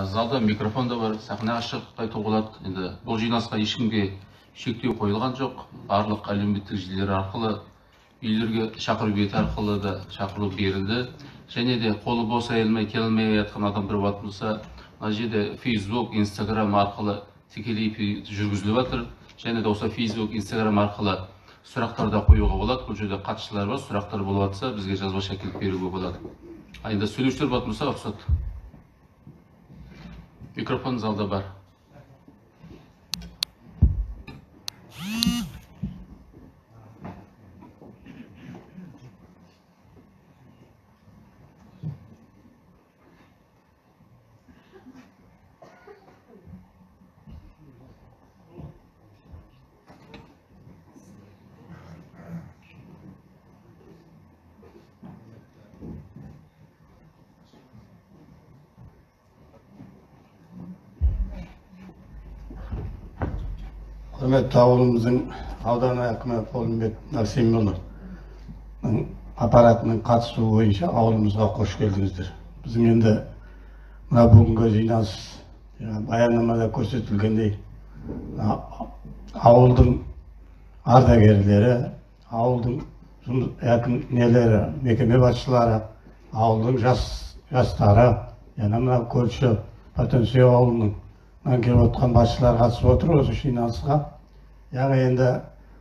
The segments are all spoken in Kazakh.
Залда микрофон да бар, сахнаға шығып айтуға болады. Енді бұл жиналысқа ешкімге шектеу қойылған жоқ. Барлық әлеуметтік желілер арқылы, үйлерге шақыру беті арқылы да шақыру берілді. Және де қолы бос келе алмай жатқан адамдар болса, мына жерде Facebook, Instagram арқылы тікелей жүргізіліп жатыр. Және де осы Facebook, Instagram арқылы сұрақтар да қоюға болады. Бұл жерде қатысушылар бар, сұрақтар болып жатса, бізге жазбаша әкеліп беруге болады. Енді сөйлеушілер болса, рұқсат. Микрофон залда бар. Құрметті ауылымыздың ауданы әкімі Полымбек Нарсимұлының аппаратының қатысуы бойынша ауылымызға қош келдіңіздер. Біздің енді мына бүгінгі жиналыс баяндамада көрсетілгендей ауылдың ардагерлері, ауылдың әкімнелері, мекеме басшылары, ауылдың жастары, яғни мына көрші Потенсия ауылының келіп отқан басшылар қатысып отыр осы жиналысқа. Яғни енді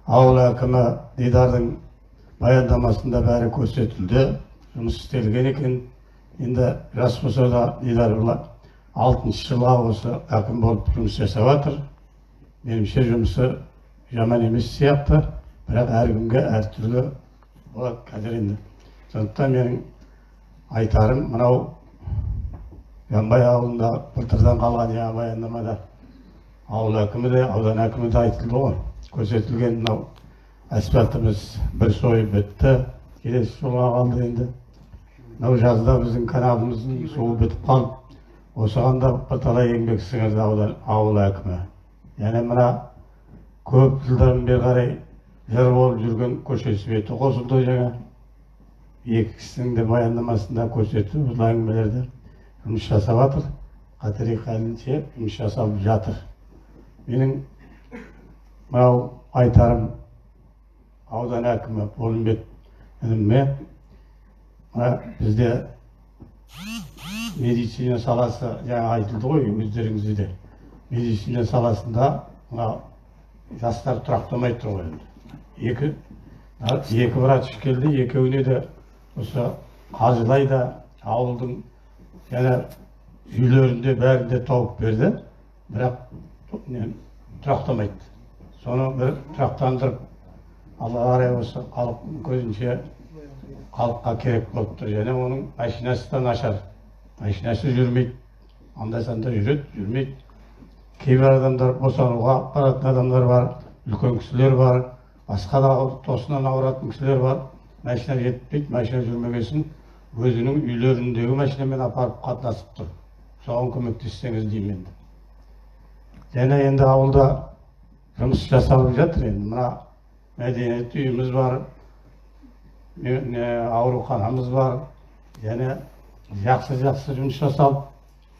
ауыл әкімі Дидардың баяндамасында бәрі көрсетілді, жұмыс істелген екен. Енді жас болса да Дидар 6-шы жылға осы әкім болып жұмыс жасап жатыр. Меніңше жұмысы жаман емес сияқты, бірақ әркімге әртүрлі болады қазір енді. Сондықтан менің айтарым мынау Янбай ауылында былтырдан қалған баяндамада ауыл әкімі де, аудан әкімі де айтылды ғой. Көрсетілген мынау асфальтымыз бір сойып бітті, келесі жолға қалды енді. Мынау жазда біздің каналымыздың суы бітіп қалып, осыған да талай еңбек сіңірді ауыл әкімі. Яғни мына көп жылдан бері қарай жыр болып жүрген көшесі беті қосылды жаңа. Екі кісінің де баяндамасында көрсетті бұл әңгімелерді. Жұмыс жасап жатыр, қатырек әлінше жұмыс жасап жатыр. Менің мынау айтарым аудан әкімі Полымбек ініме, бізде медицина саласы жаңа айтылды ғой, өздеріңізде де. Медицина саласында жастар тұрақтамай тұр ғой. Екі врач келді, екеуіне де осы қаржылай да ауылдың және үйлерінде бәрінде тауып берді, бірақ тұрақтамайды. Соны бір тұрақтандырып, Алла қарай осы халық көзінше халыққа керек болып тұр. Және оның машинасы да нашар. Машинасы жүрмейді. Анда-санда жүреді, жүрмейді. Кейбір адамдар босануға баратын адамдар бар, үлкен кісілер бар, басқа да тосынан ауыратын кісілер бар. Машина жетпейді, машина жүрмегесін өзінің үйлеріндегі машинамен апарып қатынасып тұр. Соған көмектессеңіз деймін енді. Және енді ауылда жұмыс жасалып жатыр енді. Мына мәдениет үйіміз бар, ауруханамыз бар. Және жақсы жұмыс жасалып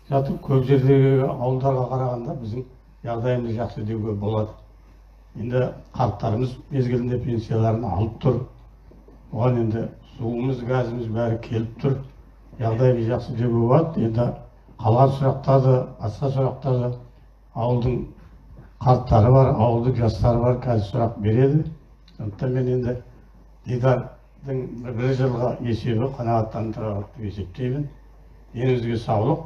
жатыр. Көп жердегі ауылдарға қарағанда біздің жағдайымыз жақсы деуге болады. Енді қарттарымыз мезгілінде пенсияларын алып тұр. Оған енді суымыз, газымыз бәрі келіп тұр. Жағдайымыз жақсы деуге болады. Енді қалған сұрақтарды, басқа сұрақтарды ауылдың қарттары бар, ауылдың жастары бар, қазір сұрақ береді. Сондықтан мен енді Дидардың бір жылға есебі қанағаттандырады деп есептеймін. Деніңізге саулық,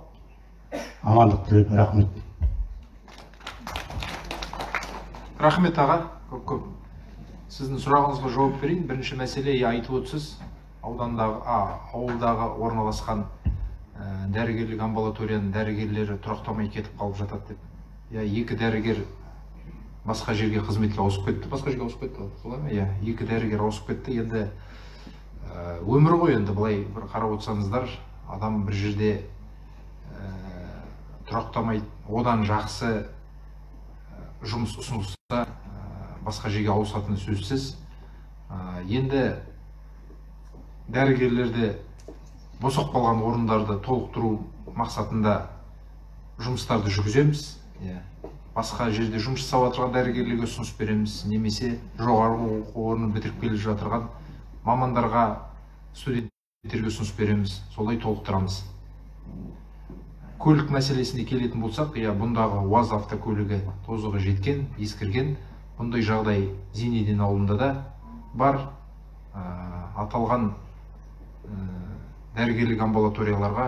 амандық тілеймін. Рахмет. Рахмет аға, көп. Сіздің сұрағыңызға жауап берейін. Бірінші мәселе айтып отырсыз, ауылдағы орналасқан дәрігерлік амбулаторияның дәрігерлері тұрақтамай кетіп қалып жатады деп. Екі дәрігер басқа жерге қызметке ауысып кетті. Басқа жерге ауысып кетті, солай ма? Екі дәрігер ауысып кетті. Енді өмір ғой, енді былай бір қарап отырсаңыздар, адам бір жерде тұрақтамайды, одан жақсы жұмыс ұсынылса басқа жерге ауысатыны сөзсіз. Енді дәрігерлерді босап қалған орындарды толықтыру мақсатында жұмыстарды жүргіземіз. Басқа жерде жұмыс жасап отырған дәрігерлерге ұсыныс береміз, немесе жоғарғы оқу орнын бітіріп келе жатырған мамандарға, студенттерге ұсыныс береміз, солай толықтырамыз. Көлік мәселесіне келетін болсақ, бұндағы УАЗ автокөлігі тозығы жеткен, ескірген. Бұндай жағдай Зейнеден ауылында да бар. Аталған дәрігерлік амбулаторияларға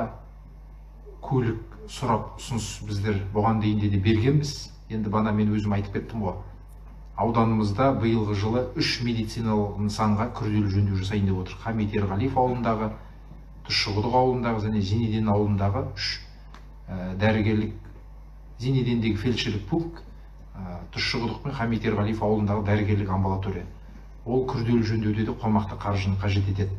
көлік сұрап ұсыныс біздер бұған дейін де бергенбіз. Енді бана мен өзім айтып кеттім ғой. Ауданымызда биылғы жылы 3 медициналық нысанға күрделі жөндеу жасайын деп отыр. Хамит Ерғалиев ауылындағы, Тұщықұдық ауылындағы және Зейнеден ауылындағы 3 дәрігерлік, Зейнедендегі фельдшерлік пункт, Тұщықұдық пен Хамит Ерғалиев ауылындағы дәрігерлік амбулатория. Ол күрделі жөндеуде де қомақты қаржыны қажет етеді.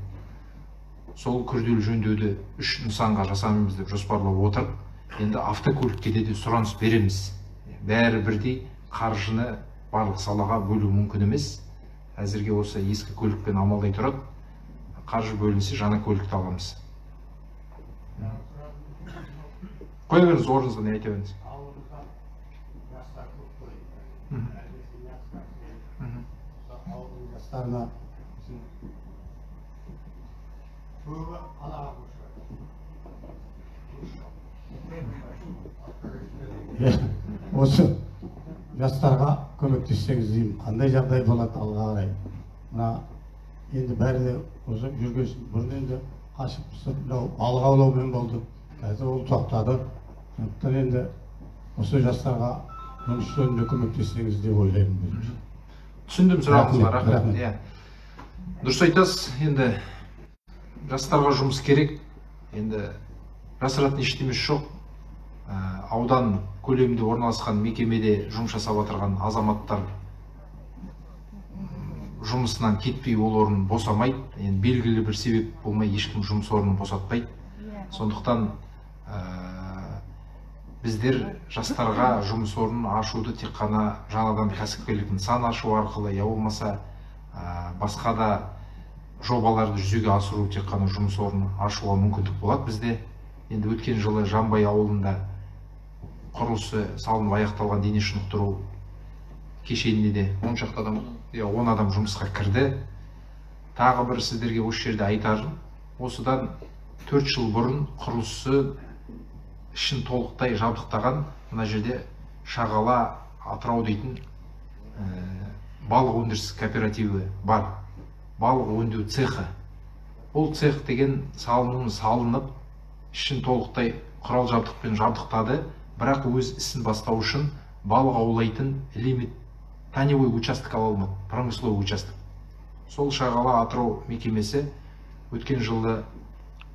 Сол күрделі жөндеуді 3 нысанға жасаймыз деп жоспарлап отырып, енді автокөлікке де сұраныс береміз. Бәрі бірдей қаржыны барлық салаға бөлу мүмкін емес. Әзірге осы ескі көлікпен амалдай тұрады. Қаржы бөлінсе жаңа көлікті аламыз. Қоя беріңіз, орныңызға не айта беріңіз. Жастарына көбі қалаға көшеді. Осы жастарға көмектессеңіз деймін, қандай жағдай болады алға қарай. Мына енді бәрі де осы жүргесін бұрын енді қашып балық аулаумен болды. Қазір ол тоқтады. Сондықтан енді осы жастарға жұмыс жөнінде көмектессеңіз деп ойлаймын. Түсіндім сұрағыңызға, рахмет. Дұрыс айтасыз, енді жастарға жұмыс керек. Енді жасыратын ештемесі жоқ. Аудан көлемінде орналасқан мекемеде жұмыс жасап отырған азаматтар жұмысынан кетпей ол орын босамайды. Енді белгілі бір себеп болмай ешкім жұмыс орнын босатпайды. Сондықтан біздер жастарға жұмыс орнын ашуды тек қана жаңадан кәсіпкерлік нысан ашу арқылы, я болмаса басқа да жобаларды жүзеге асыру тек қана жұмыс орнын ашуға мүмкіндік болады бізде. Енді өткен жылы Жанбай ауылында құрылысы салынып аяқталған дене шынықтыру кешеніне де 10 адам жұмысқа кірді. Тағы бір сіздерге осы жерде айтарым, осыдан 4 жыл бұрын құрылысы ішін толықтай жабдықтаған мына жерде Шағала Атырау дейтін балық өндіріс кооперативі бар. Балық өндеу цехы. Бұл цех деген салынып, ішін толықтай құрал жабдықпен жабдықтады. Бірақ өз ісін бастау үшін балық аулайтын лимит таневой участок ала алмады, промысловый участок. Сол Шағала Атырау мекемесі өткен жылы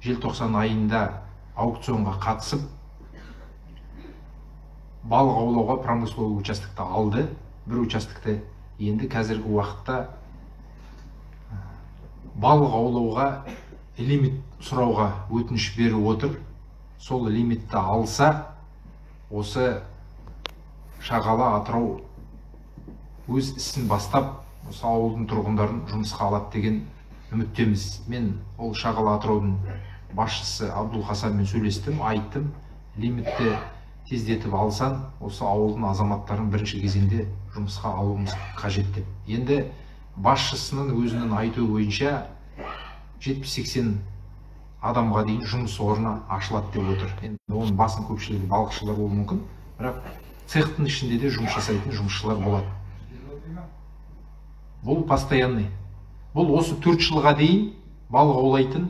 желтоқсан айында аукционға қатысып, балық аулауға промысловый участокты алды. Бір участокты енді қазіргі уақытта балық аулауға лимит сұрауға өтініш беріп отыр. Сол лимитті алса, осы Шағала Атырау өз ісін бастап, осы ауылдың тұрғындарын жұмысқа алады деген үміттеміз. Мен ол Шағала Атыраудың басшысы Абдул Хасанмен сөйлестім, айттым, лимитті тездетіп алсан, осы ауылдың азаматтарын бірінші кезеңде жұмысқа алуымыз қажет деп. Енді басшысының өзінің айтуы бойынша 70-80 адамға дейін жұмыс орны ашылады деп отыр. Енді оның басын көпшілігі балықшылар болуы мүмкін, бірақ цехтың ішінде де жұмыс жасайтын жұмысшылар болады. Бұл постоянный. Бұл осы 4 жылға дейін балық аулайтын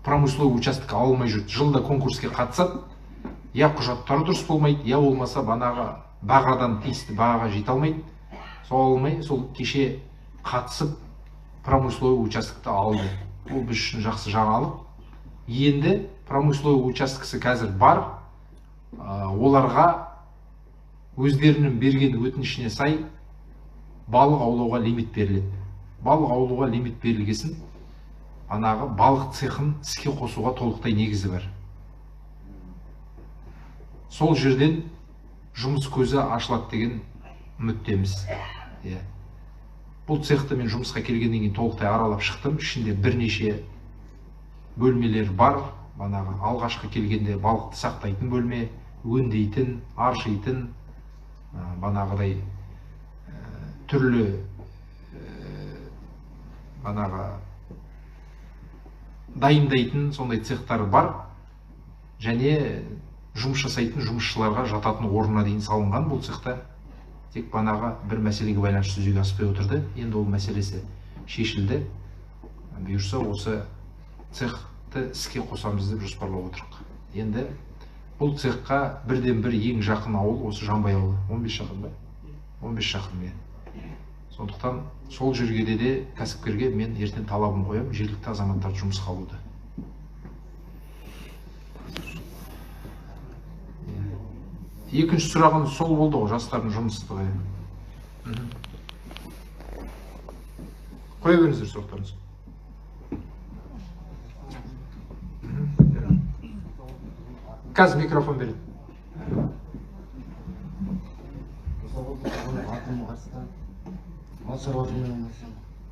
промысловый участок алмай жүрді. Жылда конкурске қатысады, я құжаттары дұрыс болмайды, я болмаса банаға бағадан тиісті бағаға жете алмайды. Сол алмай, сол кеше қатысып промысловый участокты алды. Бұл біз үшін жақсы жаңалық. Енді промысловый участкісі қазір бар. Оларға өздерінің берген өтінішіне сай балық аулауға лимит беріледі. Балық аулауға лимит берілгесін, анағы балық цехын іске қосуға толықтай негізі бар. Сол жерден жұмыс көзі ашылады деген үміттеміз. Бұл цехты мен жұмысқа келгеннен кейін толықтай аралап шықтым. Ішінде бірнеше бөлмелер бар. банағы алғашқы келгенде балықты сақтайтын бөлме, өңдейтін, аршитын, банағыдай түрлі банағы дайындайтын сондай цехтары бар, және жұмыс жасайтын жұмысшыларға жататын орнына дейін салынған бұл цехта. Тек банағы бір мәселеге байланысты жүзеге аспай отырды. Енді ол мәселесі шешілді. Бұйырса осы цехты іске қосамыз деп жоспарлап отырмыз. Енді бұл цехқа бірден бір ең жақын ауыл осы Жанбай ауылы. 15 шақырым ба? 15 шақырым. Сондықтан сол жерге де кәсіпкерге мен ертең талабын қоям, жергілікті азаматтарды жұмысқа алуды. Екінші сұрағым сол болды ғой, жастардың жұмыстығы. Қоя беріңіздер сұрақтарыңыз. Қазір микрофон береді.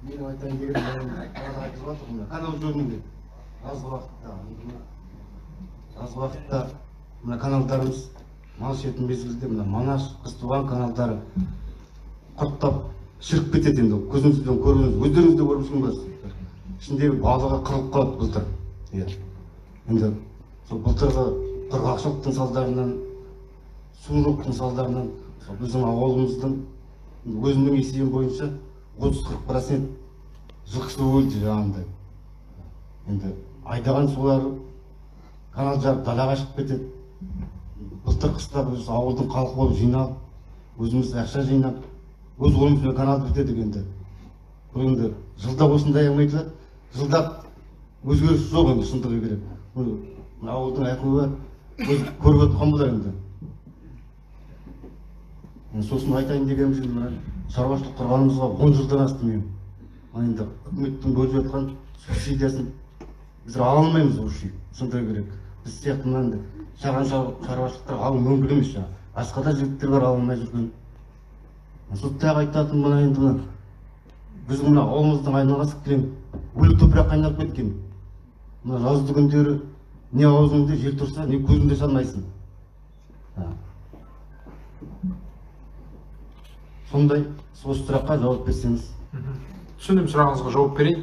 Мен айтайын деген канал жөнінде аз уақытта мына каналдарымыз мал ішетін мезгілде мына Манаш, Қызтуған каналдары құрттап шіріп кетеді. Енді көзіңізбен көрдіңіз, өздеріңіз де көріп жүрсіңіздер. Ішіндегі балығы қырылып қалады былтыр. Енді сол былтырғы құрғақшылықтың салдарынан, су жоқтың салдарынан біздің ауылымыздың өзімнің есебім бойынша 30-40% жылқысы өлді жаңағындай. Енді айдаған сулары канал жарып далаға шығып кетеді. Былтыр қыста біз ауылдың халқы болып жиналып, өзіміз ақша жинап, өз қолымызбен каналды бітедік енді. Бұл енді жылда осындай айтылады, жылда өзгеріс жоқ енді шындығы керек. Ауылдың әкімі көріп отқан болар енді. Сосын айтайын дегеніміз, шаруашылық құрғанымызға 10 жылдан асты мен. Енді үкіметтің бөліп жатқан субсидиясын біз ала алмаймыз осы шындығы керек. Біз сияқты мынандай шағын шаруашылықтар алу мүмкін емес. Басқа да жігіттер бар ала алмай жүрген. Соттағы айтатын мына енді біздің мына ауылымыздың айналасы кілең өлік топырақ қайнап кеткен. Мына жазды күндері не аузыңда жел тұрса, не көзіңде салмайсың. Сондай осы сұраққа жауап берсеңіз. Түсіндім, сұрағыңызға жауап берейін.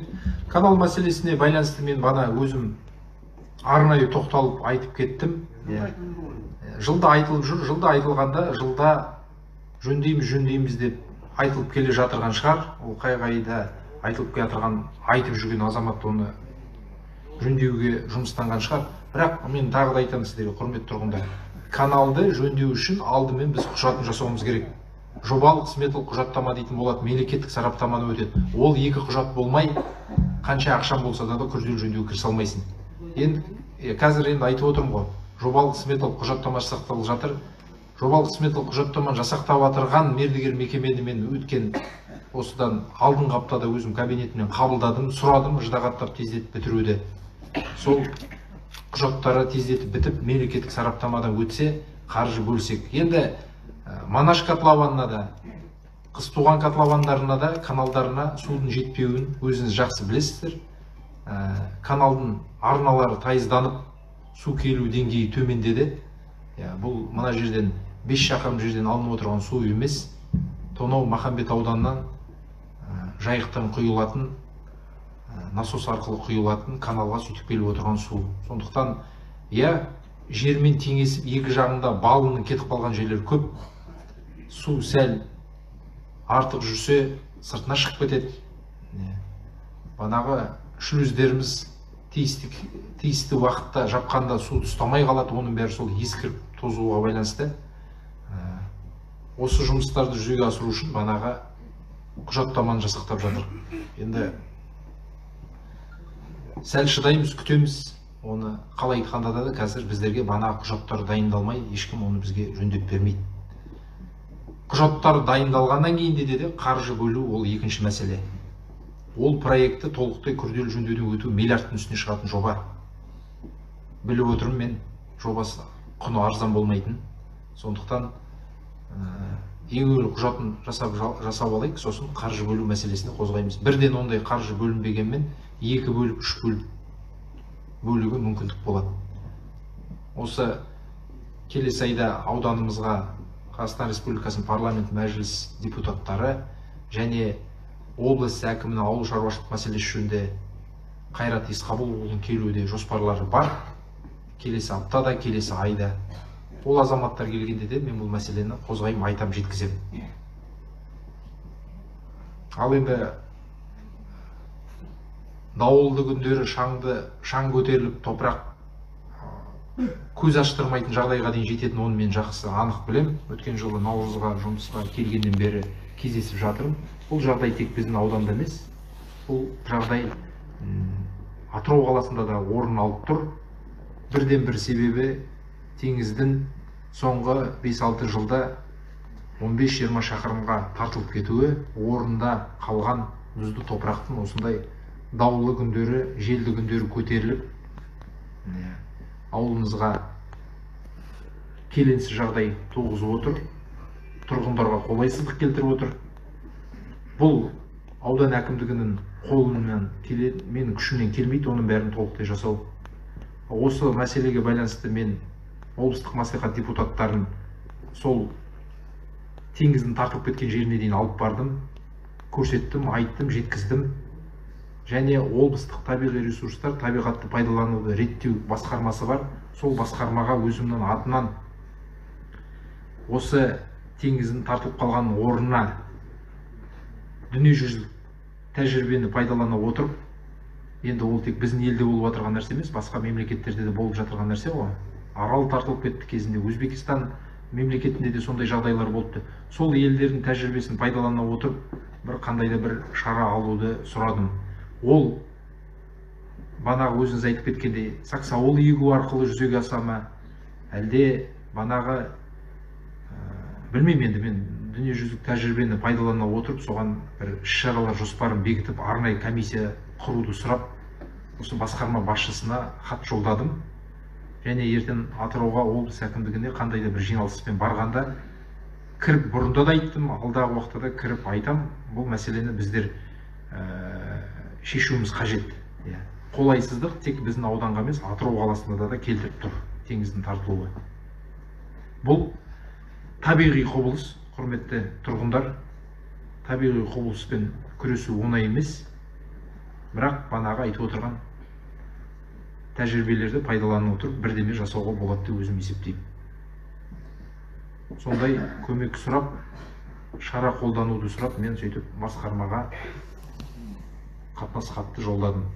Канал мәселесіне байланысты мен бана өзім арнайы тоқталып айтып кеттім. Жылда айтылып жүр, жылда айтылғанда, жылда жөндейміз деп айтылып келе жатырған шығар. Ол қай-қайда айтылып келе жатырған, айтып жүрген азамат оны жөндеуге жұмыстанған шығар. Бірақ мен тағы да айтамын сіздерге, құрметті тұрғындар, каналды жөндеу үшін алдымен біз құжатын жасауымыз керек. Жобалық сметалық құжаттама дейтін болады, мемлекеттік сараптаманы өтеді. Ол екі құжат болмай, қанша ақшам болса да күрделі жөндеуге кірісе алмайсың. Енді қазір енді айтып отырмын ғой, жобалық сметалық құжаттама жасақталып жатыр. Жобалық сметалық құжаттаманы жасақтап отырған мердігер мекемені мен өткен осыдан алдыңғы аптада өзім кабинетімнен қабылдадым, сұрадым, ыждағаттап тездетіп бітіруді. Сол құжаттары тездетіп бітіп, мемлекеттік сараптамадан өтсе, қаржы бөлсек. Енді Манаш котлованына да, Қызтуған котловандарына да, каналдарына судың жетпеуін өзіңіз жақсы білесіздер. Каналдың арналары тайызданып, су келу деңгейі төмендеді. Бұл мына жерден 5 шақырым жерден алынып отырған су емес, Тонау Махамбет ауданынан жайықтан құйылатын, насос арқылы құйылатын каналға сөйтіп келіп отырған су. Сондықтан, жермен теңесіп, екі жағында балының кетіп қалған жерлер көп. Су сәл артық жүрсе, сыртына шығып кетеді. Банағы шлюздеріміз тиісті уақытта жапқанда су ұстамай қалады, оның бәрі сол ескіріп тозуға байланысты. Осы жұмыстарды жүзеге асыру үшін банаға құжаттаманы жасақтап жатыр. Енді сәл шыдаймыз, күтеміз. Оны қалай айтқанда да қазір біздерге бана құжаттар дайындалмай, ешкім оны бізге жөндеп бермейді. Құжаттар дайындалғаннан кейін де қаржы бөлу ол екінші мәселе. Ол проекті толықтай күрделі жөндеуден өту миллиардтың үстіне шығатын жоба. Біліп отырмын мен, жобасы құны арзан болмайтын. Сондықтан ең әуелі құжатын жасап алайық, сосын қаржы бөлу мәселесіне қозғаймыз. Бірден ондай қаржы бөлінбегенмен 2 бөліп, 3 бөліп бөлігі мүмкіндік болады. Осы келесі айда ауданымызға Қазақстан Республикасының парламент мәжіліс депутаттары және облыс әкімінің ауыл шаруашылық мәселесі жөнінде Қайрат Исқабылұлының келуде жоспарлары бар. Келесі аптада, келесі айда. Ол азаматтар келгенде де мен бұл мәселені қозғаймын, айтам, жеткіземін. Ал енді дауылды күндері шаң көтеріліп, топырақ көз аштырмайтын жағдайға дейін жететін, оны мен жақсы анық білем. Өткен жылы Наурызға жұмысқа келгеннен бері кездесіп жатырмын. Бұл жағдай тек біздің ауданда емес, бұл жағдай Атырау қаласында да орын алып тұр. Бірден бір себебі теңіздің соңғы 5-6 жылда 15-20 шақырымға тартылып кетуі, орында қалған мұзды топырақтың осындай дауылды күндері, желді күндері көтеріліп, ауылымызға келеңсіз жағдай туғызып отыр, тұрғындарға қолайсыздық келтіріп отыр. Бұл аудан әкімдігінің қолынан келеді, менің күшімнен келмейді, оның бәрін толықтай жасау. Осы мәселеге байланысты мен облыстық мәслихат депутаттарын сол теңіздің тартылып кеткен жеріне дейін алып бардым, көрсеттім, айттым, жеткіздім. Және облыстық табиғи ресурстар, табиғатты пайдалануды реттеу басқармасы бар. Сол басқармаға өзімнің атынан осы теңіздің тартылып қалған орнына дүниежүзілік тәжірибені пайдалана отырып, енді ол тек біздің елде болып жатырған нәрсе емес, басқа мемлекеттерде де болып жатырған нәрсе ғой. Арал тартылып кетті кезінде, Өзбекстан мемлекетінде де сондай жағдайлар болыпты. Сол елдердің тәжірибесін пайдалана отырып, бір қандай да бір шара алуды сұрадым. Ол банағы өзіңіз айтып кеткендей саксауыл егу арқылы жүзеге аса ма, әлде банағы білмеймін, енді мен дүниежүзілік тәжірибені пайдалана отырып, соған бір іс-шаралар жоспарын бекітіп, арнайы комиссия құруды сұрап, осы басқарма басшысына хат жолдадым. Және ертең Атырауға облыс әкімдігіне қандай да бір жиналыспен барғанда кіріп, бұрында да айттым, алдағы уақытта да кіріп айтам, бұл мәселені біздер шешуіміз қажет. Қолайсыздық тек біздің ауданға емес, Атырау қаласында да келтіріп тұр теңіздің тартылуы. Бұл табиғи құбылыс, құрметті тұрғындар. Табиғи құбылыспен күресу оңай емес, бірақ банағы айтып отырған тәжірибелерді пайдалана отырып бірдеме жасауға болады деп өзім есептеймін. Сондай көмек сұрап, шара қолдануды сұрап, мен сөйтіп басқармаға қатынас хатты жолдадым.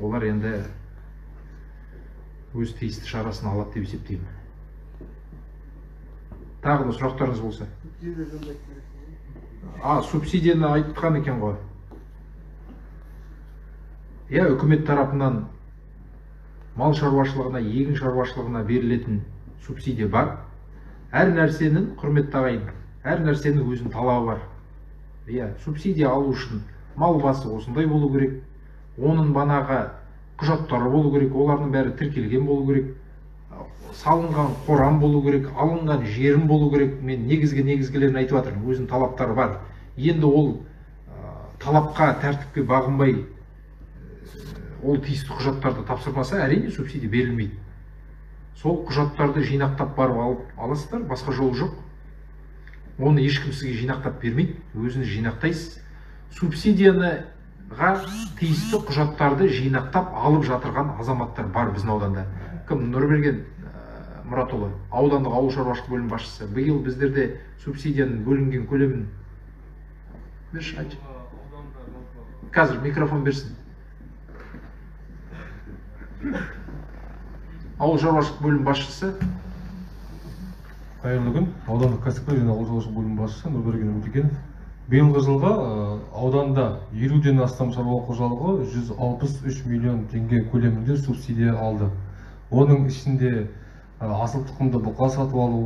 Олар енді өз тиісті шарасын алады деп есептеймін. Тағы да сұрақтарыңыз болса. Субсидияны айтқан екен ғой. Үкімет тарапынан мал шаруашылығына, егін шаруашылығына берілетін субсидия бар. Әр нәрсенің, құрметті ағайын, әр нәрсенің өзінің талабы бар. Субсидия алу үшін мал басы осындай болу керек, оның банағы құжаттары болу керек, олардың бәрі тіркелген болу керек, салынған қорам болу керек, алынған жерім болу керек. Мен негізгілерін айтып жатырмын, өзінің талаптары бар. Енді ол талапқа, тәртіпке бағынбай, ол тиісті құжаттарды тапсырмаса, әрине субсидия берілмейді. Сол құжаттарды жинақтап барып аласыздар, басқа жол жоқ. Оны ешкім сізге жинақтап бермейді, өзіңіз жинақтайсыз. Субсидияға тиісті құжаттарды жинақтап алып жатырған азаматтар бар біздің ауданда. Кім? Нұрберген Мұратұлы, аудандық ауыл шаруашылық бөлім басшысы. Биыл біздерде субсидияның бөлінген көлемін берші, айтшы. Қазір микрофон берсін. Ауыл шаруашылық бөлім басшысы. Қайырлы күн. Аудандық кәсіпкерлік және ауыл шаруашылық бөлім басшысы Нұрберген Өтекенов. Биылғы жылға ауданда 50-ден астам шаруа қожалығы 163 миллион теңге көлемінде субсидия алды. Оның ішінде асыл тұқымды бұқа сатып алу,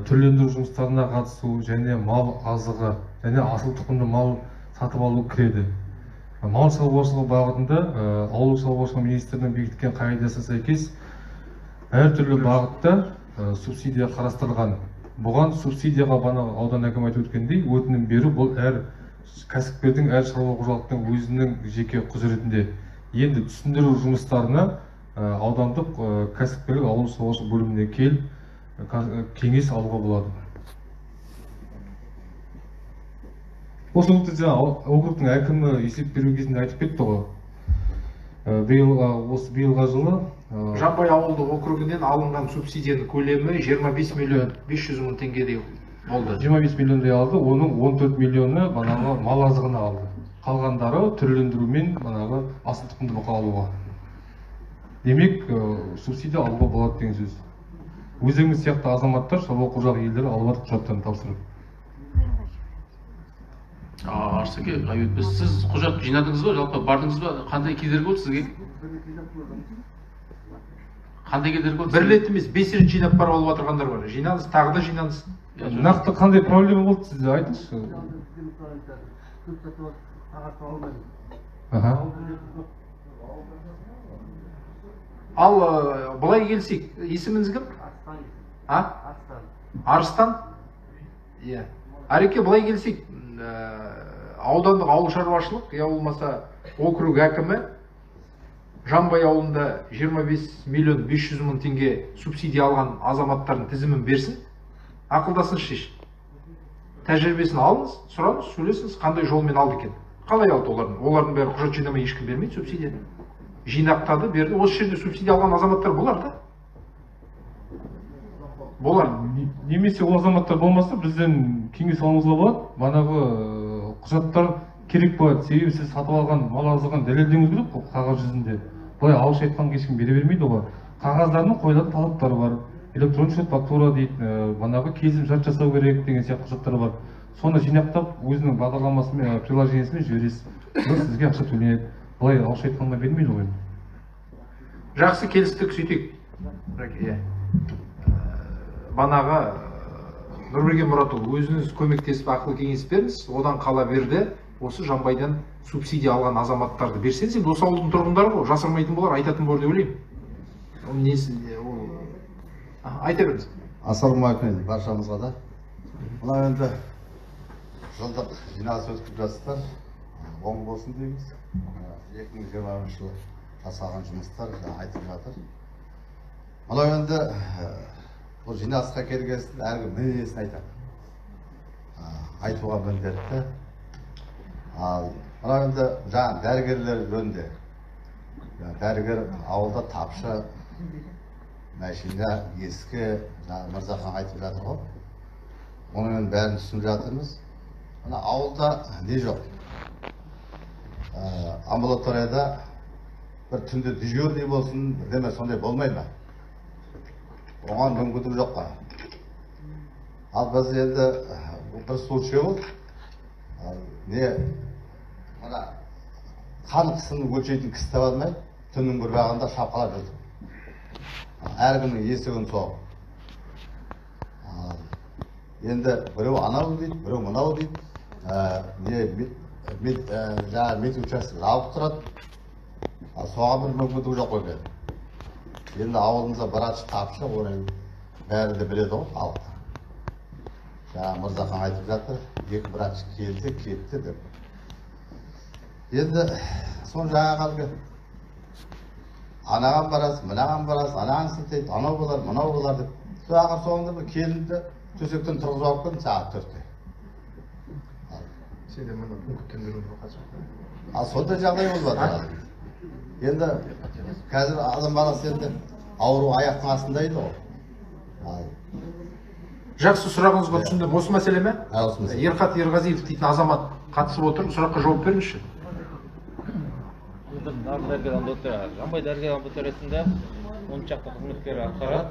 түрлендіру жұмыстарына қатысу және мал азығы және асыл тұқымды мал сатып алу кіреді. Мал шаруашылығы бағытында ауыл шаруашылығы министрінің бекіткен қағидасына сәйкес әртүрлі бағытта субсидия қарастырылған. Бұған субсидияға аудан әкімі айтып өткендей, өтінім беру бұл әр кәсіпкердің, әр шаруа қожалықтың өзінің жеке құзыретінде. енді түсіндіру жұмыстарына аудандық кәсіпкерлік ауыл шаруашылық бөліміне келіп кеңес алуға болады. Осы уақытта жаңа округтың әкімі есеп беру кезінде айтып кетті ғой. Биылға жылы Жамбай ауылдық округінен алынған субсидияның көлемі 25 миллион 500 мың теңгедей болды. 25 миллиондай алды, оның 14 миллионы манағы мал азығына алды. Қалғандары түрлендірумен манағы асыл тұқымды бұқа алуға. Демек, субсидия алуға болады деген сөз. Өзіңіз сияқты азаматтар шаруа қожалық елдері алып жатыр құжаттарын тапсырып. Арсеке, Айбек, сіз құжат жинадыңыз ба, жалпы бардыңыз ба? Қандай кедергі болды сізге? Қандай кедергі болды? Бір рет емес, 5 рет жинап барып алып отырғандар бар. Жинаңыз, тағы да жинаңыз. Нақты қандай проблема болды сізде айтыңызшы? Ал былай келсек, есіміңіз кім? Арыстан? Иә. Ареке, былай келсек, аудандық ауыл шаруашылық, я болмаса округ әкімі Жамбай ауылында 25 миллион 500 мың теңге субсидия алған азаматтардың тізімін берсін, ақылдасыңыз шеш. Тәжірибесін алыңыз, сұраңыз, сөйлесіңіз, қандай жолмен алды екен. Қалай алды олардың? Олардың бәрі құжат жинамай ешкім бермейді субсидияны. Жинақтады, берді. Осы жерде субсидия алған азаматтар болар да? Болар. Немесе ол азаматтар болмаса, бізден кеңес алуымызға болады. Манағы құжаттар керек болады. Себебі сіз сатып алған мал азығын дәлелдеңіз керек қой қағаз жүзінде. Былай ауызша айтқан ешкім бере бермейді ғой. Қағаздарының қойылатын талаптары бар. Электронды шот фактура дейді, манағы келісім шарт жасау керек деген сияқты құжаттар бар. Соны жинақтап, өзінің бағдарламасымен, приложениесімен жібересіз. Сізге ақша төленеді. Былай ауызша айтқанда бермейді ғой. Жақсы, келістік, сөйтейік. Банаға Нұрберген Мұратұлы, өзіңіз көмектесіп ақыл кеңес беріңіз, одан қала берді. Осы Жамбайдан субсидия алған азаматтарды берсеңіз, енді осы ауылдың тұрғындары ғой, жасырмайтын болар, айтатын болар деп ойлаймын. Айта беріңіз. Ассалаумағалейкум баршамызға да. Мына енді жылдық жиналыс өткізіп жатсыздар. Оң болсын дейміз. 2020 жылы жасалған жұмыстар айтылып жатыр. Мына енді бұл жиналысқа келгесін әркім мінезін айтады. Айтуға міндетті. Ал мына енді жаңа дәрігерлер жөнінде. Дәрігер ауылда тапшы, машина ескі, Мырзахан айтып жатыр ғой. Оның бәрін түсініп жатырмыз. Мына ауылда не жоқ? Амбулаторияда бір түнде дежурный болсын, бірдеме сондай болмай ма? Оған мүмкіндік жоқ па? Ал біз енді бір случай болды. Мына қан қысымын өлшейтін кісі таба алмай, түннің бір уақытында шапқылап жүрдік. Әркімнің есігін соғып. Енді біреу анау дейді, біреу мынау дейді. Медучасток алып тұрады. Соған бір мүмкіндік жоқ қой. Енді ауылымызда врач тапшы, оның бәрі де біледі ғой, халықта. Жаңа Мырзахан айтып жатыр, 2 врач келді, кетті деп. Енді соң жаңа қалды. Анаған барасыз, мынаған барасыз, анаған сілтейді, анау болар, мынау болар деп. Ақыр соңында бір келінді, төсектен тұрғызып алып келдім сағат 4-те. Сенде мұны мүмкіндендіруді қажет. Ал сондай жағдай болып жатыр. Енді қазір адам баласы енді ауру аяқтың астында еді ғой. Жақсы, сұрағыңызға түсіндім. Осы мәселе ме? Осы мәселе. Ерқат Ерғазиев дейтін азамат қатысып отыр. Сұраққа жауап беріңізші. Жамбай дәрігер амбулаториясында 10 шақты қызметкер атқарады.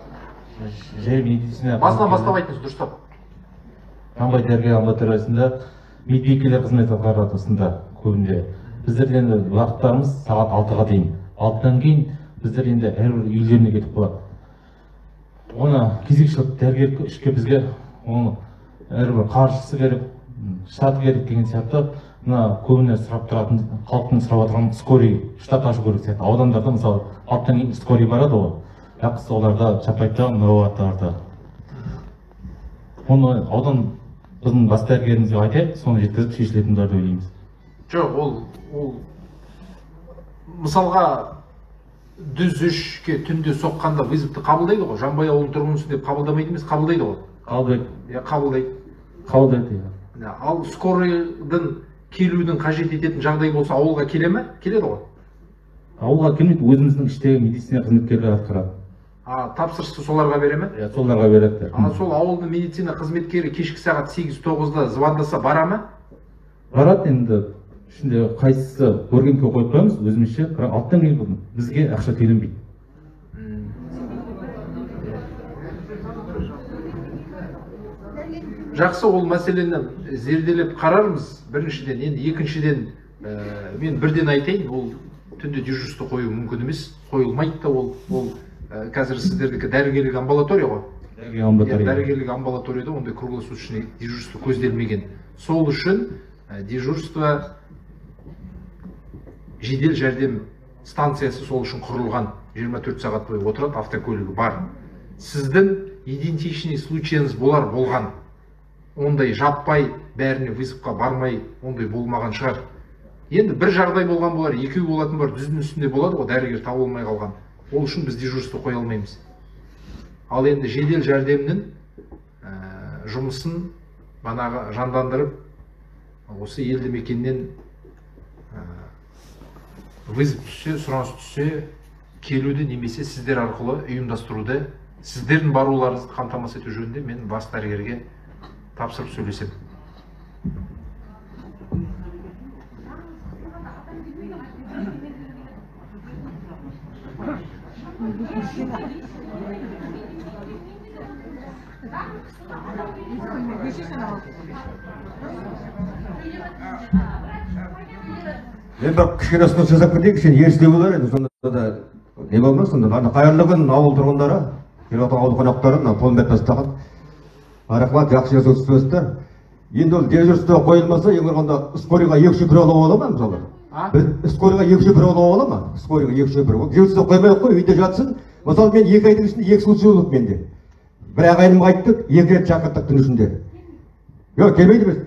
Басынан бастап айтыңыз, дұрыстап. Жамбай дәрігер амбулаториясында медбикелер қызмет атқарады осында көбінде. Біздер енді уақыттарымыз сағат 6-ға дейін. 6-дан кейін біздер енді әрбір үйлеріне кетіп қалады. Оны кезекшілік дәрігер ішке бізге оны әрбір қаржысы керек, штаты керек деген сияқты мына көбіне сұрап тұратын, халықтың сұрап отырған скорый штат ашу керек сияқты. Аудандарда мысалы 6-тан кейін скорый барады ғой. Жақсы оларда Чапайта, Нұрауаттарда. Оны аудан біздің бас дәрігерімізге айтайық, соны жеткізіп шешілетін деп ойлаймыз. Жоқ, ол мысалға дүз үшке түнде соққанда вызовты қабылдайды ғой, Жанбай ауылының тұрғынысың деп қабылдамайды емес, қабылдайды ғой. Қабылдайды. Қабылдайды. Қабылдайды. Ал скорыйдың келудің қажет ететін жағдай болса, ауылға келе ме? Келеді ғой. Ауылға келмейді, өзіміздің іштегі медицина қызметкерлері атқарады. Тапсырысты соларға бере ме? Соларға береді. Сол ауылдың медицина қызметкері кешкі сағат 8-9-да звондаса бара ма? Барады, енді ішінде қайсысы көргенге қойып қоямыз өзімізше, бірақ алттан кейін бізге ақша төленбейді. Жақсы, ол мәселені зерделеп қарармыз. Біріншіден, енді екіншіден мен бірден айтайын, ол түнде дежурство қою мүмкін емес, қойылмайды да, ол қазір сіздердікі дәрігерлік амбулатория ғой. Дәрігерлік амбулаторияда ондай круглосуточный дежурство көзделмеген. Сол үшін дежурство жедел жәрдем станциясы сол үшін құрылған, 24 сағат бойы отырады, автокөлігі бар. Сіздің идентичный случайыңыз болған. Ондай жаппай бәріне вызовқа бармай, ондай болмаған шығар. Енді бір жағдай болған болар, екеу болатын бар, дүздің үстінде болады ғой, дәрігер табылмай қалған. Ол үшін біз дежурство қоя алмаймыз. Ал енді жедел жәрдемнің жұмысын банағы жандандырып, осы елді мекеннен вызов түссе, сұраныс түссе, келуді немесе сіздер арқылы ұйымдастыруды, сіздердің баруларыңызды қамтамасыз ету жөнінде мен бас дәрігерге тапсырып сөйлесем. Мен бір кішкене ұсыныс жасап кетейік, кішкене ерсі болар еді, сонда да не болмас, сонда қайырлы күн ауыл тұрғындары, келіп отырған ауыл қонақтары, мына қолымды тастаған. Рахмат, жақсы жасап өстіңіздер. Енді ол дежурство қойылмаса, ең болғанда скорыйға 2 шөпір алуға бола ма мысалы? Скорыйға 2 шөпір алуға бола ма? Скорыйға 2 шөпір. Ол дежурство қоймай қой, үйде жатсын. Мысалы мен 2 айдың ішінде 2 случай болды менде. Бір ағайыным қайттық, 2 рет шақырттық түн ішінде. Жоқ, келмейді біз.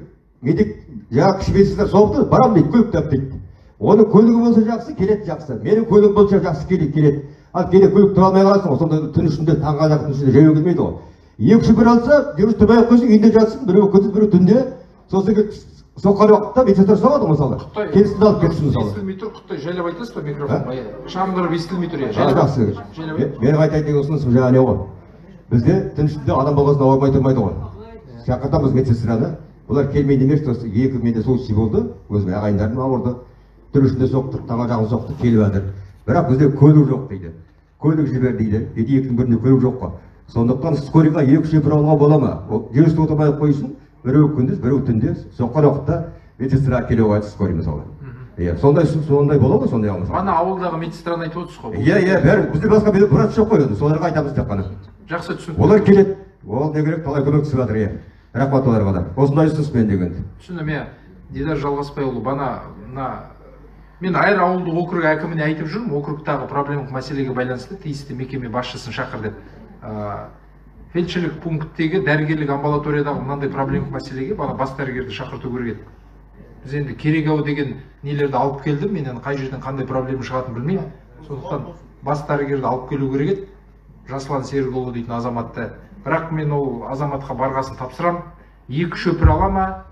Медик жаңа кіші медсестер соғды, барам дейді, көлік тап дейді. Оның көлігі болса жақсы, келеді жақсы. Менің көлігім болса жақсы келеді. Ал келе көлік тұра алмай қаласың ғой, сонда түн ішінде, таңға жақын ішінде жаяу келмейді ғой. 2 шөпір алса, дежурство тұрмай қойсын, үйінде жатсын, біреу күндіз, біреу түнде. Сосын соққан уақытта медсестер соғады мысалы. Келісін алып кетсін мысалы. Естілмей тұр, Құттай жайлап айтасыз ба микрофон? Шағындырып естілмей тұр. Жақсы. Менің айтайын деген ұсынысым жаңа не ғой. Бізде түн ішінде адам болғасын ауырмай тұрмайды ғой. Шақыртамыз медсестраны. Бұлар келмейді емес, 2 менде случай болды. Өзім ағайындарым ауырды. Түн ішінде соқтық, таңға жақын соқтық, келіп жатыр. Бірақ бізде көлік жоқ дейді. Көлік жібер дейді. 2-дің бірінде көлік жоқ қой. Сондықтан скорыйға 2 шөпір алуға бола ма? Дежурство отырмай қойсын, біреу күндіз, біреу түнде, соққан уақытта медсестра келе қояды скорый мысалы. Сондай бола ғой, сондай алмаса. Ана ауылдағы медсестраны айтып отырсыз ғой. Бәрі бізде басқа врач жоқ қой, соларға айтамыз деп қана. Жақсы түсінікті. Олар келеді. Ол не керек, талай көмектесіп жатыр. Рахмат оларға да. Осындай ұсыныс мен деген. Түсінемін. Дидар Жалғасбайұлы, мен әр ауылдық округ әкіміне айтып жүрмін, округтағы проблемалық мәселеге байланысты тиісті мекеме басшысын шақыр деп. Фельдшерлік пункттегі дәрігерлік амбулаториядағы мынандай проблемалық мәселеге бас дәрігерді шақырту керек еді. Біз енді керек-ау деген нелерді алып келдім, мен енді қай жерден қандай проблема шығатынын білмеймін. Сондықтан бас дәрігерді алып келу керек еді. Жасұлан Серікұлы дейтін азаматты. Бірақ мен ол азаматқа барғасын тапсырам. 2 шөпір ала ма,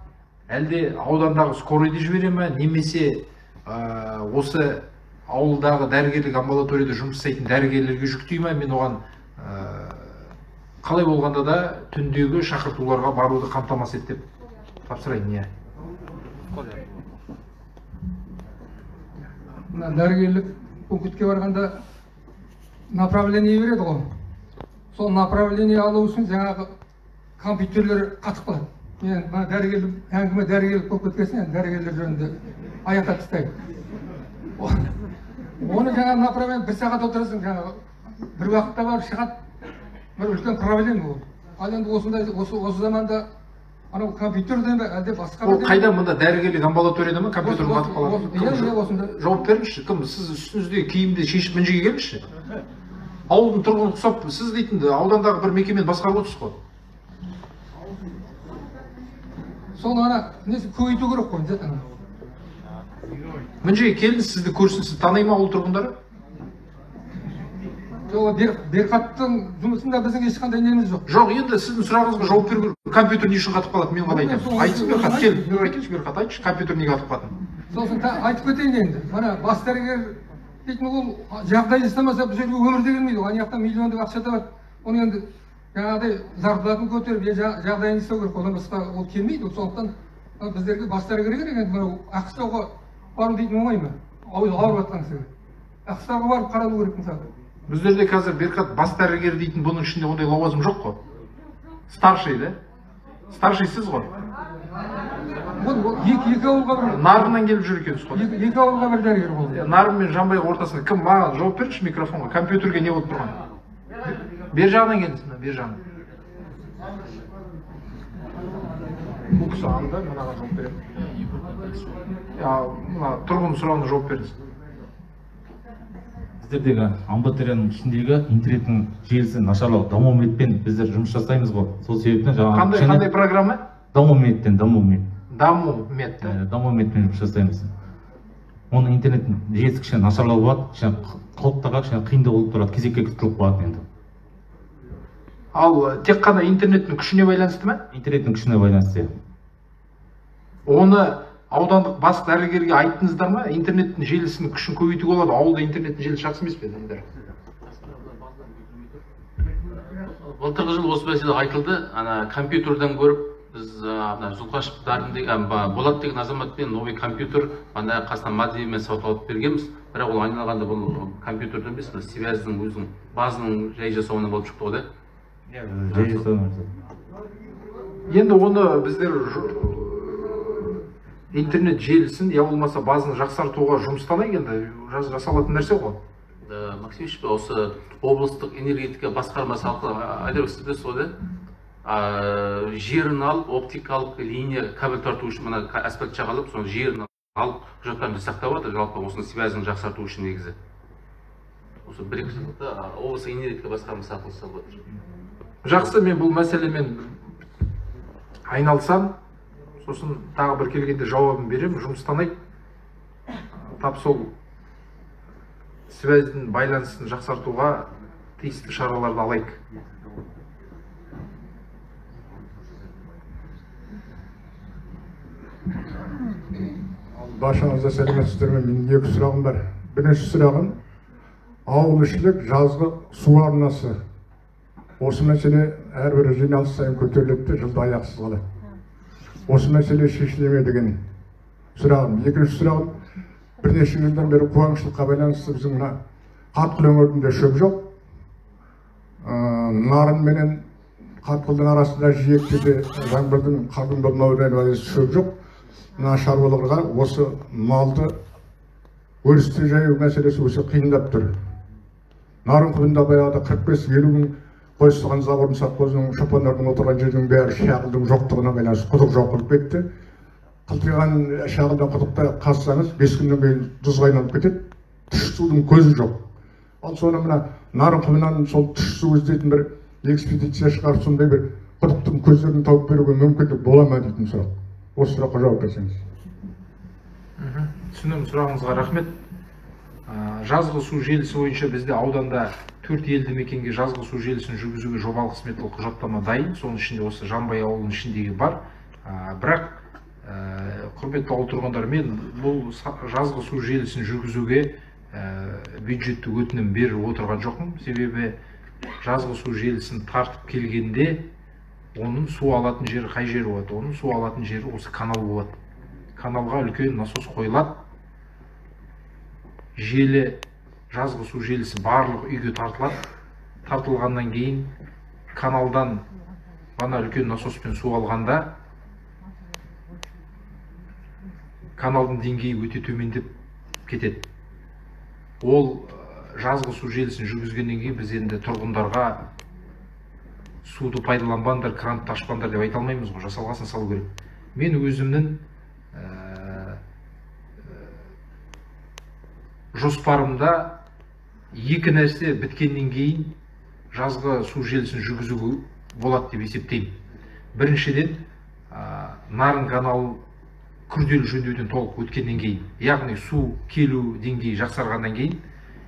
әлде аудандағы скорыйды жібере ме, немесе осы ауылдағы дәрігерлік амбулаторияда жұмыс жасайтын дәрігерлерге жүктей ме, мен оған қалай болғанда да түндегі шақыртуларға баруды қамтамасыз ет деп тапсырайын. Дәрігерлік пунктке барғанда направление береді ғой. Сол направление алу үшін жаңағы компьютерлер қатып қалады. Мен әңгіме дәрігерлік болып кеткесін, дәрігерлер жөнінде аяқтап тастайын. Оны жаңағы направление 1 сағат отырасың, жаңағы бір уақытта барып шығады, бір үлкен проблема ол. Ал енді осы заманда анау компьютерден бе, әлде басқа бір қайда мұнда дәрігерлік амбулаторияда ма компьютер қатып қалады? Осында. Жауап беріңізші, кім? Сіз үстіңіздегі киімді шешіп мінжеге келіңізші. Ауылдың тұрғыны ұқсап, сіз дейтінді аудандағы бір мекемені басқарып отырсыз ғой. Сол ана несі көйту керек қой, Мына жерге келіңіз, сізді көрсін, сіз таный ма ауыл тұрғындары? Жоқ, Берқаттың жұмысында біздің ешқандай неміз жоқ. Жоқ, енді сіздің сұрағыңызға жауап беру керек. Компьютер не үшін қатып қалады, мен қалай айтамын? Айтсын Берқат, кел, айтыңызшы Берқат, айтшы, компьютер неге қатып қалды? Сосын айтып кетейін енді. Мына бас дәрігер дейтін ол жағдай жасамаса бұл жерге өмірде келмейді. Ана жақта миллиондық ақша табады. Оны енді жаңағыдай зарплатын көтеріп, жағдайын жасау керек. Одан басқа ол келмейді. Сондықтан біздерге бас дәрігер керек енді мынау Аққыстауға бару дейтін оңай ма? Ауырып жатқан кісіге. Аққыстауға барып қаралу керек мысалы. Біздерде қазір Берқат бас дәрігер дейтін бұның ішінде ондай лауазым жоқ қой. Старший, да? Старший сіз ғой. Екі ауылға бір... Нарыннан келіп жүр екенсіз ғой. Екі ауылға бір дәрігер болды. Нарын мен Жанбайға ортасында кім? Маған жауап беріңізші микрофонға. Компьютерге не болып тұрған? Бер жағынан келіңіз, бер жағынан. Бұл кісі анда, мынаға жауап беремін. Мына тұрғын сұрағына жауап беріңіз. Біздердегі амбулаторияның ішіндегі интернеттің желісі нашарлау, Дамомедпен біздер жұмыс жасаймыз ғой. Сол себептен жаңағы қандай программа? Дамомедпен. Дамомед. Дамомедпен жұмыс жасаймыз. Оның интернеттің желісі кішкене нашарлау болады, кішкене қалыптаға кішкене қиындау болып тұрады, кезекке күтіліп қалады енді. Ал тек қана интернеттің күшіне байланысты ма? Интернеттің күшіне байланысты. Оны аудандық бас дәрігерге айттыңыздар ма? Интернеттің желісінің күшін көбейтуге болады. Ауылда интернеттің желісі жақсы емес пе? Былтырғы жылы осы мәселе айтылды. Ана компьютерден көріп, біз Зұлқашев Болат деген азаматпен новый компьютер қасына модеммен сатып алып бергенбіз. Бірақ ол айналғанда бұл компьютерден емес, связьдің өзінің базының жай жасауына болып шықты ғой, да? Енді оны біздер интернет желісін, я болмаса базаны жақсартуға жұмыстанайық енді жасалатын нәрсе ғой. Максимович, осы облыстық энергетика басқармасы арқылы айдар білесіз ғой, да? Жерін алып, оптикалық линия кабель тарту үшін мына асфальт жағалып, соны жерін алып құжаттарын жасақтап жатыр, жалпы осының связін жақсарту үшін негізі. Осы бір-екі жылда облыстық энергетика басқармасы арқылы жасалып жатыр. Жақсы, мен бұл мәселемен айналсам, сосын тағы бір келгенде жауабын берем, жұмыстанайық. Тап сол связьдің байланысын жақсартуға тиісті шараларды алайық. Баршаңызға сәлеметсіздер ме? Менің екі сұрағым бар. Бірінші сұрағым, ауылішілік жазғы су арнасы. Осы мәселе әрбір жиналыс сайын көтеріледі, жылда аяқсыз қалады. Осы мәселе шешіле ме деген сұрағым. Екінші сұрағым, бірнеше жылдан бері қуаңшылыққа байланысты біздің мына Қатқыл өңірінде шөп жоқ. Нарын менен Қатқылдың арасында жиектеде жаңбырдың қардың болмауына байланысты шөп жоқ. Мына шаруаларға осы малды өрісте жаю мәселесі өте қиындап тұр. Нарын құбында баяғыда 45-50 мың қойыстыған заводын совхоздың шопандардың отырған жердің бәрі шағылдың жоқтығына байланысты құдық жоқ болып кетті. Қылтиған шағылдан құдықта қазсаңыз 5 күннен кейін тұзға айналып кетеді. Тұщы судың көзі жоқ. Ал соны мына Нарын құбынан сол тұщы су іздейтін бір экспедиция шығарып сондай бір құдықтың көздерін тауып беруге мүмкіндік бола ма дейтін сұрақ. Осы сұраққа жауап берсеңіз. Түсінемін, сұрағыңызға рахмет. Жазғы су желісі бойынша бізде ауданда 4 елді мекенге жазғы су желісін жүргізуге жобалық сметалық құжаттама дайын. Соның ішінде осы Жанбай ауылының ішіндегі бар. Бірақ құрметті ауыл тұрғындар, мен бұл жазғы су желісін жүргізуге бюджеттік өтінім беріп отырған жоқпын. Себебі жазғы су желісін тартып келгенде оның су алатын жері қай жері болады? Оның су алатын жері осы канал болады. Каналға үлкен насос қойылады. Желі, жазғы су желісі барлық үйге тартылады. Тартылғаннан кейін каналдан ғана үлкен насоспен су алғанда каналдың деңгейі өте төмендеп кетеді. Ол жазғы су желісін жүргізгеннен кейін біз енді тұрғындарға суды пайдаланбаңдар, кранты ашпаңдар деп айта алмаймыз ғой, жасалғасын салу керек. Мен өзімнің жоспарымда екі нәрсе біткеннен кейін жазғы су желісін жүргізуге болады деп есептеймін. Біріншіден, Нарын каналы күрделі жөндеуден толық өткеннен кейін, яғни су келу деңгейі жақсарғаннан кейін,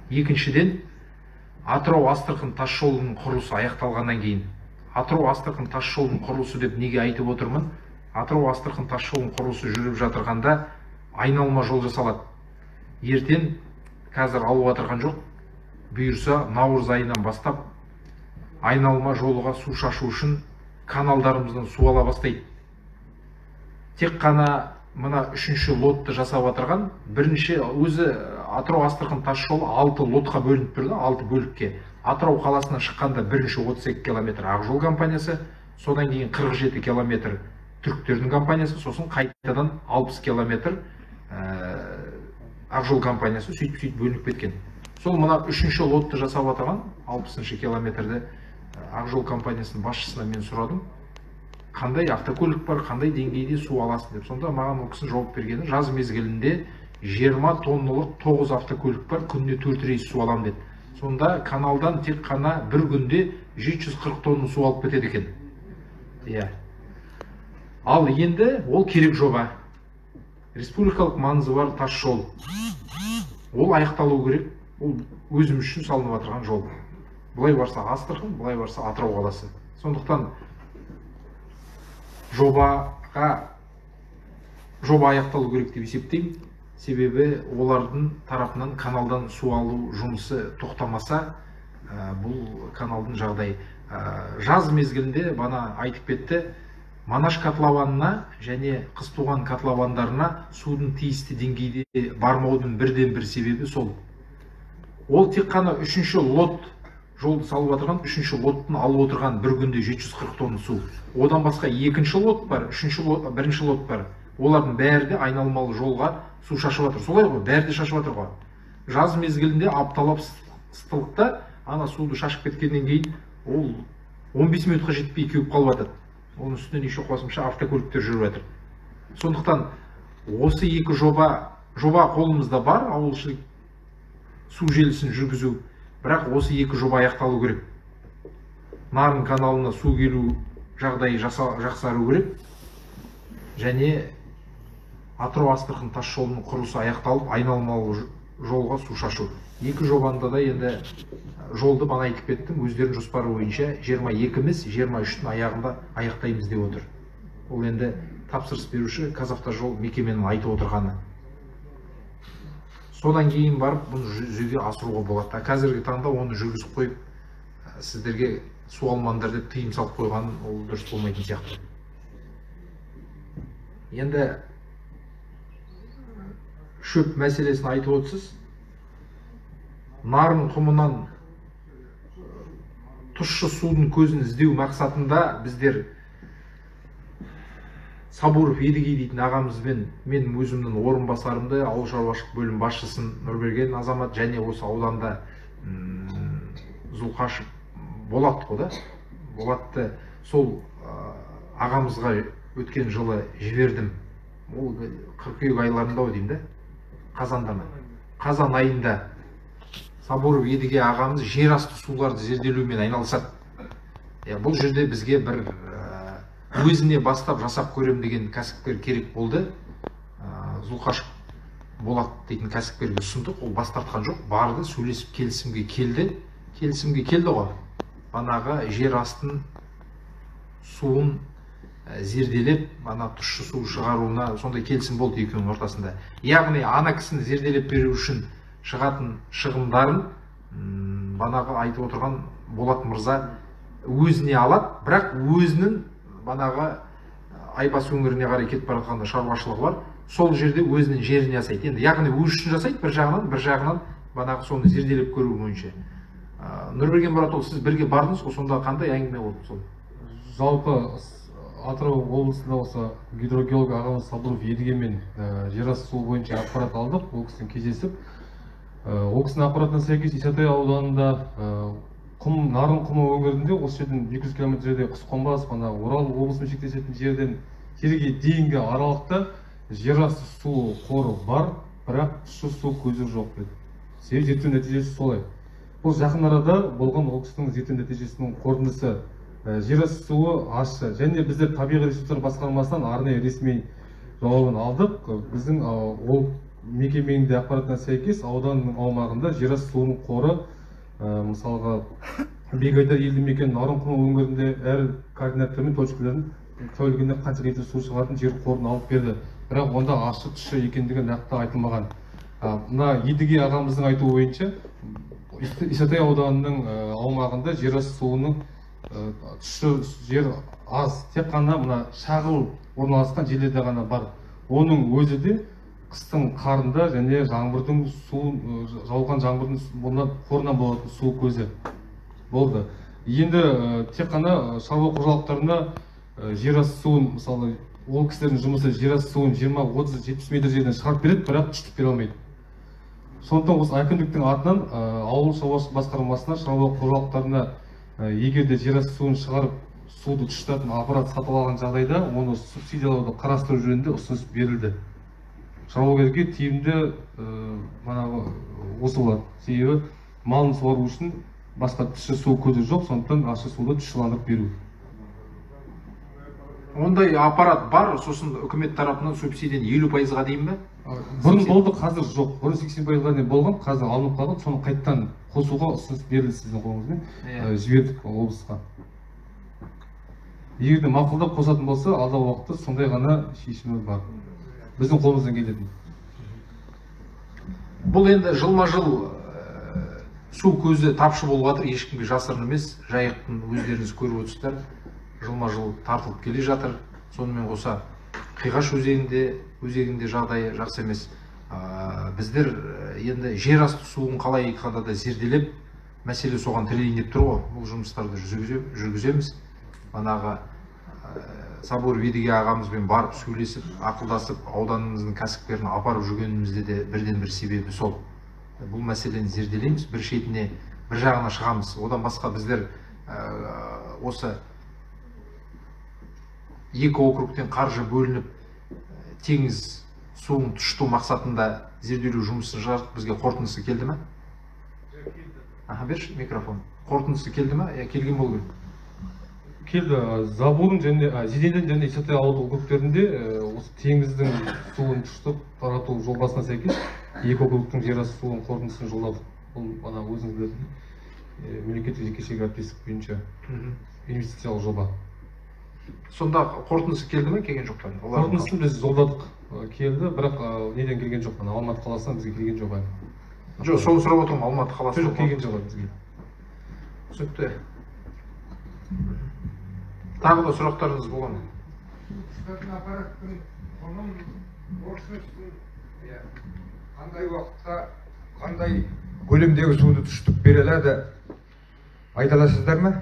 екіншіден Атырау-Астрахань тас жолының құрылысы аяқталғаннан кейін. Атырау-Астрахань тас жолының құрылысы деп неге айтып отырмын? Атырау-Астрахань тас жолының құрылысы жүріп жатырғанда айналма жол жасалады. Ертең қазір алып отырған жоқ. Бұйырса наурыз айынан бастап айналма жолға су шашу үшін каналдарымыздан су ала бастайды. Тек қана мына үшінші лотты жасап отырған, бірінші өзі Атырау-Астрахань тас жолы 6 лотқа бөлініп тұр да, 6 бөлікке. Атырау қаласынан шыққанда бірінші 32 километр Ақжол компаниясы, содан кейін 47 километр түріктердің компаниясы, сосын қайтадан 60 километр Ақжол компаниясы сөйтіп бөлініп кеткен. Сол мына үшінші лотты жасап отырған 60 километрді Ақжол компаниясының басшысынан мен сұрадым, қандай автокөлік бар, қандай деңгейде су аласың деп. Сонда маған ол кісінің жауап бергені, жаз мезгілінде 20 тонналық 9 автокөлік бар, күніне 4 рейс су алам деді. Сонда каналдан тек қана бір күнде 740 тонна су алып кетеді екен. Ал енді ол керек жоба. Республикалық маңызы бар тас жол. Ол аяқталу керек. Ол өзім үшін салынып отырған жол. Бұлай барса Астрахань, бұлай барса Атырау қаласы. Сондықтан жоба аяқталу керек деп есептеймін. Себебі олардың тарапынан каналдан су алу жұмысы тоқтамаса, бұл каналдың жағдайы. Жаз мезгілінде бана айтып кетті, Манаш котлованына және Қызтуған котловандарына судың тиісті деңгейде бармаудың бірден бір себебі сол. Ол тек қана үшінші лот жолды салып отырған, үшінші лоттың алып отырған бір күнде 740 тонна су. Одан басқа екінші лот бар, бірінші лот бар. Олардың бәрі де айналмалы жолға су шашып жатыр. Солай ғой, бәрі де шашып жатыр ғой. Жаз мезгілінде апталап ыстықта ана суды шашып кеткеннен кейін ол 15 минутқа жетпей кеуіп қалып жатыр. Оның үстіне еще қосымша автокөліктер жүріп жатыр. Сондықтан осы екі жоба қолымызда бар, ауылшылық су желісін жүргізу. Бірақ осы екі жоба аяқталу керек. Нарын каналына су келу жағдайы жақсару керек. Және Атырау-Астрахань тас жолының құрылысы аяқталып, айналмалы жолға су шашу. Екі жобанда да енді жолды бана айтып кеттім, өздерінің жоспары бойынша 22-міз 23-дің аяғында аяқтаймыз деп отыр. Ол енді тапсырыс беруші Қазавтожол мекеменің айтып отырғаны. Содан кейін барып бұны жүзеге асыруға болады. Қазіргі таңда оны жүргізіп қойып, сіздерге су алмаңдар деп тыйым салып қойған ол дұрыс болмайтын сияқты. Енді шөп мәселесін айтып отырсыз. Нарын құмынан тұщы судың көзін іздеу мақсатында біздер Сабуров Едігей дейтін ағамызбен менің өзімнің орынбасарымды, ауыл шаруашылық бөлім басшысын Нұрберген азамат және осы ауданда Зұлқашев Болат қой да. Болатты сол ағамызға өткен жылы жібердім. Ол қыркүйек айларында деймін да. Қазанда ма? Қазан айында Сабуров Едіге ағамыз жер асты суларды зерделеумен айналысады. Бұл жерде бізге бір өзіне бастап жасап көрем деген кәсіпкер керек болды. Зұлқашев Болат дейтін кәсіпкерге ұсындық, ол бас тартқан жоқ, барды, сөйлесіп келісімге келді ғой. Банағы жер астын суын зерделеп, бана тұщы су шығаруына сондай келісім болды екеуінің ортасында. Яғни ана кісіні зерделеп беру үшін шығатын шығымдарын банағы айтып отырған Болат мырза өзіне алады, бірақ өзінің банағы Айбас өңіріне қарай кетіп бара жатқанда шаруашылығы бар, сол жерде өзінің жеріне жасайды. Енді яғни өз үшін жасайды бір жағынан банағы соны зерделеп көру бойынша. Нұрберген Мұратұлы, сіз бірге бардыңыз ғой, сонда қандай әңгіме болды сол? Жалпы Атырау облысында осы гидрогеолог ағамыз Сабуров Едігемен жер асты суы бойынша ақпарат алдық, ол кісімен кездесіп. Ол кісінің ақпаратына сәйкес Исатай ауданында Нарын құмы өңірінде осы жерден 200 км жерде Құсқонбас, Орал облысымен шектесетін жерден Терге дейінгі аралықта жер асты су қоры бар, бірақ тұщы су көзі жоқ деді. Себебі зерттеу нәтижесі солай. Бұл жақын арада болған ол кісінің зерттеу нәтижесінің қорытындысы. Жер асты суы ащы, және біздер табиғи ресурстар басқармасынан арнайы ресми жауабын алдық. Біздің ол мекеменің де ақпаратына сәйкес ауданның аумағында жерасты суының қоры мысалға Бегайдар елді мекен Нарынқұм өңірінде әр координаттар мен точкаларын тәулігіне қанша литр су шығатын жер қорын алып берді. Бірақ онда ашық тұшы екендігі нақты айтылмаған. Мына Едіге ағамыздың айтуы бойынша Исатай ауданының аумағында жерасты суының тұшы жер аз, тек қана мына шағыл орналасқан жерлерде ғана бар. Оның өзі де қыстың қарында және жаңбырдың жауған жаңбырдың қорынан болатын су көзі болды. Енді тек қана шаруа қожалықтарына жерасты суын, мысалы, ол кісілердің жұмысы жерасты суын 20-30-70 метр жерден шығарып береді, бірақ тұтып бере алмайды. Сондықтан осы әкімдіктің атынан ауыл шаруашылық басқармасына шаруа қожалықтарына егер де жерасты суын шығарып суды тұтататын аппарат сатып алған жағдайда оны субсидиялауды қарастыру жөнінде ұсыныс берілді. Шаруагерге тиімді осы болады. Себебі малын суару үшін басқа тұщы су көзі жоқ, сондықтан ащы суды тұщыландырып беру. Ондай аппарат бар, сосын үкімет тарапынан субсидияны 50%-ға дейін бе? Бұрын болды, қазір жоқ. Бұрын 80%-ға дейін болған, қазір алынып қалған, соны қайттан қосуға ұсыныс берілді сіздің қолыңызбен, жібердік облысқа. Егер де мақұлдап қосатын болса, алдағы уақытта сондай ғана шешімі бар. Біздің қолымыздан келеді. Бұл енді жылма-жыл су көзі тапшы болып жатыр, ешкімге жасырын емес. Жайықтың өздеріңіз көріп отырсыздар, жылма-жыл тартылып келе жатыр. Сонымен қоса Қиғаш өзегінде жағдайы жақсы емес. Біздер енді жер асты суын қалай қада да зерделеп, мәселе соған тірелейін деп тұр ғой. Бұл жұмыстарды жүргіземіз. Манағы Сабур Едіге ағамызбен барып сөйлесіп, ақылдасып, ауданымыздың кәсіпкерін апарып жүргенімізде де бірден бір себебі сол. Бұл мәселені зерделейміз, бір шетіне, бір жағына шығамыз. Одан басқа біздер осы екі округтен қаржы бөлініп, теңіз суын тұщыту мақсатында зерделеу жұмысын шығардық. Бізге қорытындысы келді ме? Берші микрофон. Қорытындысы келді ме? Келген болу керек. Келді. Забурын және Зиденден және Исатай ауылдық округтерінде осы теңіздің суын тұщытып тарату жобасына сәйкес екі округтың жерасты суының қорытындысын жолдадық. Бұл ана өзіңіз білетін мемлекеттік жекешелік әріптестік бойынша инвестициялық жоба. Сонда қорытындысы келді ме, келген жоқ па? Қорытындысын біз жолдадық, келді, бірақ неден келген жоқ, Алматы қаласынан бізге келген жоқ. Жоқ, соны сұрап отырмын, Алматы қаласынан. Жоқ, келген жоқ бізге. Түсінікті. Тағы да сұрақтарыңыз бола ма? Қандай уақытта, қандай көлемдегі суды тұщытып бере алады, айта аласыздар ма?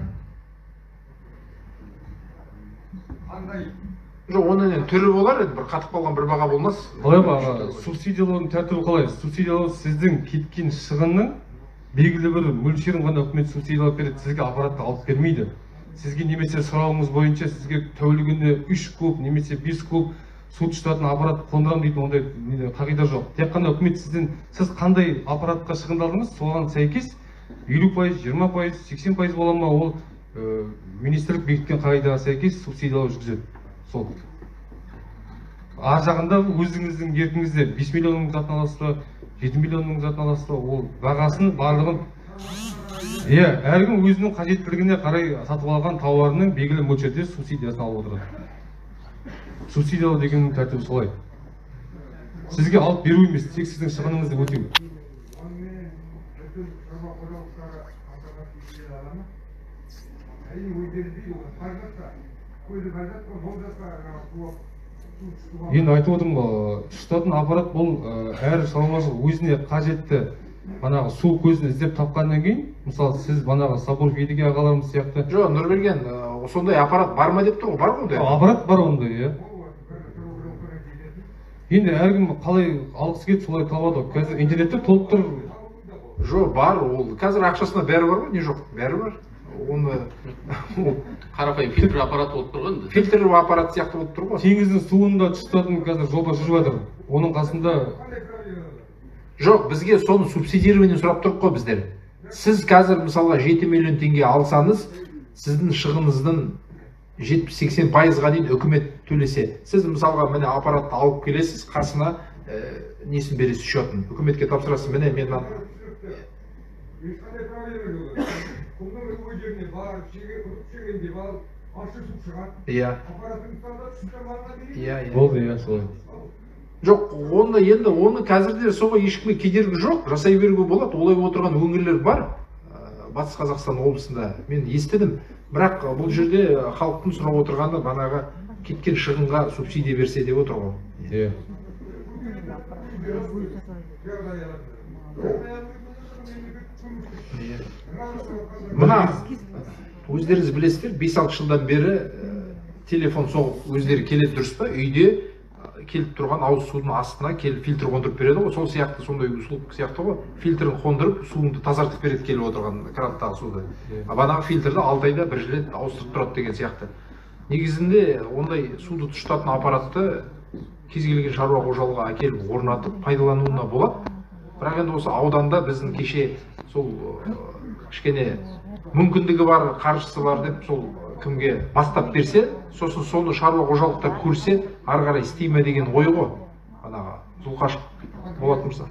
Жоқ, оның түрі болар, бір қатып қалған бір баға болмас. Қалай баға, субсидиялаудың тәртібі қалай? Субсидиялау сіздің кеткен шығынның белгілі бір мөлшерін ғана үкімет субсидиялап береді, сізге аппаратты алып бермейді. Сізге немесе сұрауыңыз бойынша сізге тәулігіне 3 куб немесе 5 куб су тұщытатын аппарат қондырам дейтін ондай қағида жоқ. Тек қана үкімет сіз қандай аппаратқа шығындалдыңыз, соған сәйкес 50%, 20%, 80% бола ма, ол министрлік бекіткен қағидаға сәйкес субсидиялау жүргізеді. Сол. Ар жағында өзіңіздің еркіңізде 5 миллионның затын аласыз, 7 миллионның затын аласыз, ол бағасын барлығын әркім өзінің қажеттілігіне қарай сатып алған тауарының белгілі мөлшерде субсидиясын алып отырады. Субсидиялау дегеннің тәртібі солай. Сізге алып беру емес, тек сіздің шығыныңызды өтеу. Енді айтып отырмын, тұщытатын аппарат бұл әр шаруашылық өзіне қажетті манағы су көзін іздеп тапқаннан кейін, мысалы сіз манағы Сабуров Едіге ағаларымыз сияқты. Жоқ, Нұрберген, сондай аппарат бар ма деп тұр ғой, бар ғой ондай? Аппарат бар ондай, иә. Енді әркім қалай алғысы келіп солай табады. Қазір интернетте толып тұр. Жоқ, бар, ол қазір ақшасына бәрі бар ғой, не жоқ, бәрі бар. Оны қарапайым фильтр аппарат болып тұрған. Фильтр аппарат сияқты болып тұр ғой. Теңіздің суында тұщытатын қазір жоба жүріп жатыр. Оның қасында жоқ, бізге соны субсидирование сұрап тұрық қой біздер. Сіз қазір мысалға 7 миллион теңге алсаңыз, сіздің шығыныңыздың 70-80%-ға дейін үкімет төлесе. Сіз мысалға міне аппаратты алып келесіз, қасына несін бересіз, счетін. Үкіметке тапсырасыз, міне мен болды, иә, солай. Жоқ, оны қазірде соға ешкімге кедергі жоқ, жасай беруге болады. Олай отырған өңірлер бар. Батыс Қазақстан облысында мен естідім. Бірақ бұл жерде халықтың сұрап отырғаны банаға кеткен шығынға субсидия берсе деп отыр ғой. Иә. Мына өздеріңіз білесіздер, 5-6 жылдан бері телефон соғып өздері келеді, дұрыс па? Үйде келіп тұрған ауыз судың астына келіп фильтр қондырып береді ғой. Сол сияқты, сондай услуг сияқты ғой. Фильтрін қондырып, суыңды тазартып береді келіп отырған крандагы суды. Банағы фильтрді 6 айда бір рет ауыстырып тұрады деген сияқты. Негізінде ондай суды тұтататын аппаратты кез келген шаруа қожалығы әкеліп орнатып пайдалануына болады. Бірақ енді осы ауданда біздің кеше сол кішкене мүмкіндігі бар, қаржысы бар деп сол кімге бастап берсе, сосын соны шаруа қожалықтар көрсе, ары қарай істейме деген ой ғой. Анаға Зұлқаш болатын болса.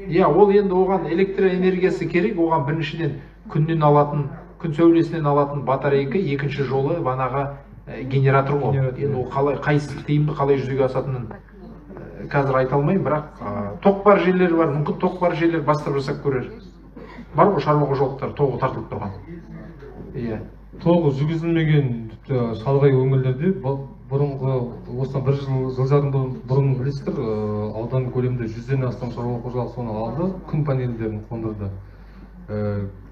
Иә, ол енді оған электроэнергиясы керек, оған біріншіден күннен алатын, күн сәулесінен алатын батарейка, екінші жолы банаға генератор ғой. Енді ол қалай, қайсысы тиімді, қалай жүзеге асатынын қазір айта алмаймын, бірақ тоқ бар жерлер бар, мүмкін тоқ бар жерлер бастап жасап көрер. Бар ғой шаруа қожалықтар тоғы тартылып тұрған. Иә. Тоғы жүргізілмеген шалғай өңірлерде бұрынғы осыдан бір жыл жарым бұрын білесіздер, аудан көлемінде 100-ден астам шаруа қожалық соны алды, күн панельдерін қондырды.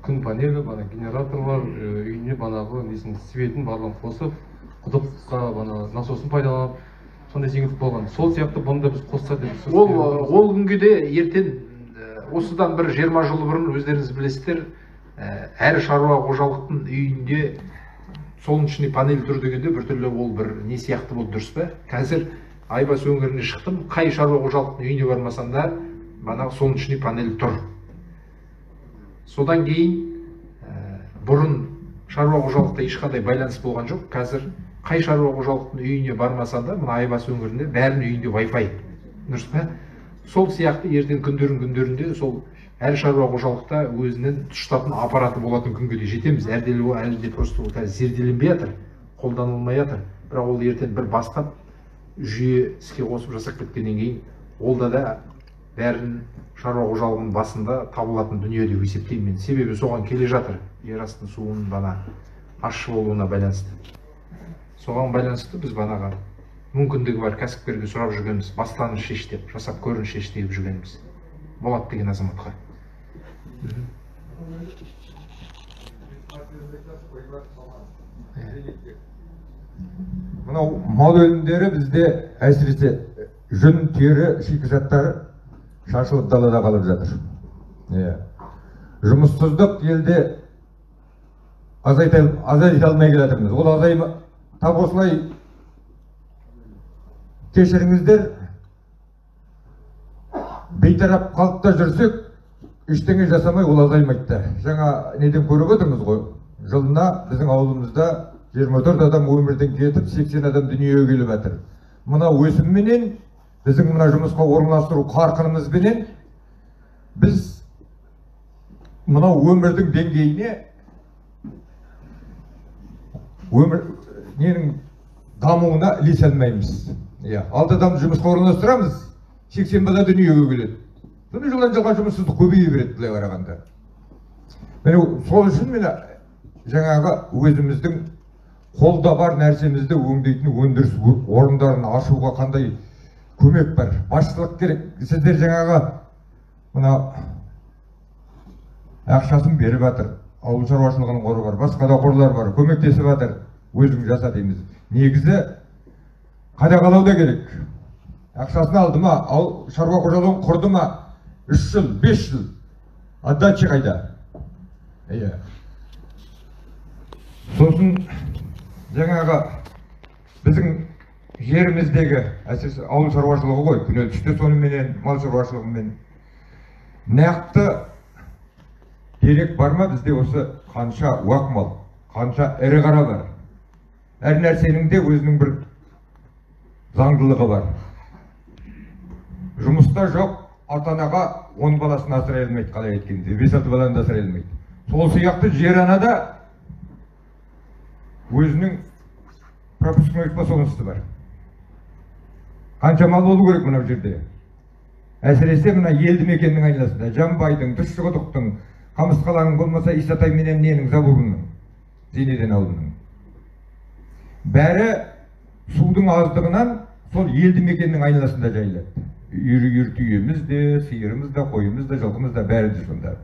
Күн панелі, генератор бар, үйіне банағы несін светін барлығын қосып, құдыққа насосын пайдаланып, сондай жеңілдік болған. Сол сияқты бұны да біз қосса деп. Ол күнге де ертең осыдан бір 20 жыл бұрын өздеріңіз білесіздер, әр шаруа қожалықтың үйінде солнечный панель тұр дегенде біртүрлі ол бір не сияқты болды, дұрыс па? Қазір Айбас өңіріне шықтым, қай шаруа қожалықтың үйіне бармасам да банағы солнечный панель тұр. Содан кейін бұрын шаруа қожалықта ешқандай байланыс болған жоқ. Қазір қай шаруа қожалықтың үйіне бармасам да, мына Айбас өңірінде бәрінің үйінде Wi-Fi. Дұрыс па? Сол сияқты ертең күндерінде сол әр шаруа қожалықта өзінің тұтататын аппараты болатын күнге де жетеміз. Әлі де просто зерделенбей жатыр, қолданылмай жатыр. Бірақ ол ертең бір бастап жүйе іске қосып жасап кеткеннен кейін олда да бәрін шаруа қожалығының басында табылатын дүние деп есептеймін мен. Себебі соған келе жатыр. Жер астының суының бана ащы болуына байланысты. Соған байланысты біз банаға мүмкіндігі бар кәсіпкерге сұрап жүргенбіз, бастаны шеш деп, жасап көрін шеш деп жүргенбіз. Болады деген азаматқа. Мынау мал өнімдері бізде әсіресе жүн, тері, шикізаттары шашылып далада қалып жатыр. Жұмыссыздық елде азайта алмай келе жатырмыз. Ол азайма тап осылай кешіріңіздер, бейтарап қалыпта жүрсек, ештеңе жасамай ол азаймайды. Жаңа неден көріп отырмыз ғой, жылына біздің ауылымызда 24 адам өмірден кетіп, 80 адам дүниеге келіп жатыр. Мына өсімменен, біздің мына жұмысқа орналастыру қарқынымызбенен, біз мына өмірдің деңгейіне, ненің дамуына ілесе алмаймыз. Алтыдан жұмысқа орналастырамыз, 80 бала дүниеге келеді. Соны жылдан жылға жұмыссыздық көбейе береді былай қарағанда. Сол үшін мен жаңағы өзіміздің қолда бар нәрсемізді өңдейтін өндіріс орындарын ашуға қандай көмек бар, басшылық керек. Сіздер жаңағы мына ақшасын беріп жатыр, ауыл шаруашылығының қоры бар, басқа да қорлар бар, көмектесіп жатыр, өзің жаса дейміз. Негізі қадағалау да керек. Ақшасын алды ма, шаруа қожалығын құрды ма, 3 жыл, 5 жыл, отдача қайда? Сосын жаңағы біздің жеріміздегі әсіресе ауыл шаруашылығы ғой, күнелтіште сонымен, мал шаруашылығымен нақты дерек бар ма бізде осы қанша уақ мал? қанша ірі қара бар. Әр нәрсенің де өзінің бір заңдылығы бар. Жұмыста жоқ ата-анаға 10 баласын асырай алмайды, қалай еткенде 5-6 баланы да асырай алмайды. Сол сияқты жер анада өзінің пропускной способності бар. Қанша мал болу керек мынау жерде. Әсіресе мына елді мекеннің айналасында, Жамбайдың, Тұщықұдықтың, Қамысқаланың болмаса Исатай менен ненің Забурының, Зейнеден ауылының. Бәрі судың аздығынан сол елді мекеннің айналасында жайылады. Үйір түйеміз де, сиырымыз да, қойымыз да, жылқымыз да бәрі де сонда.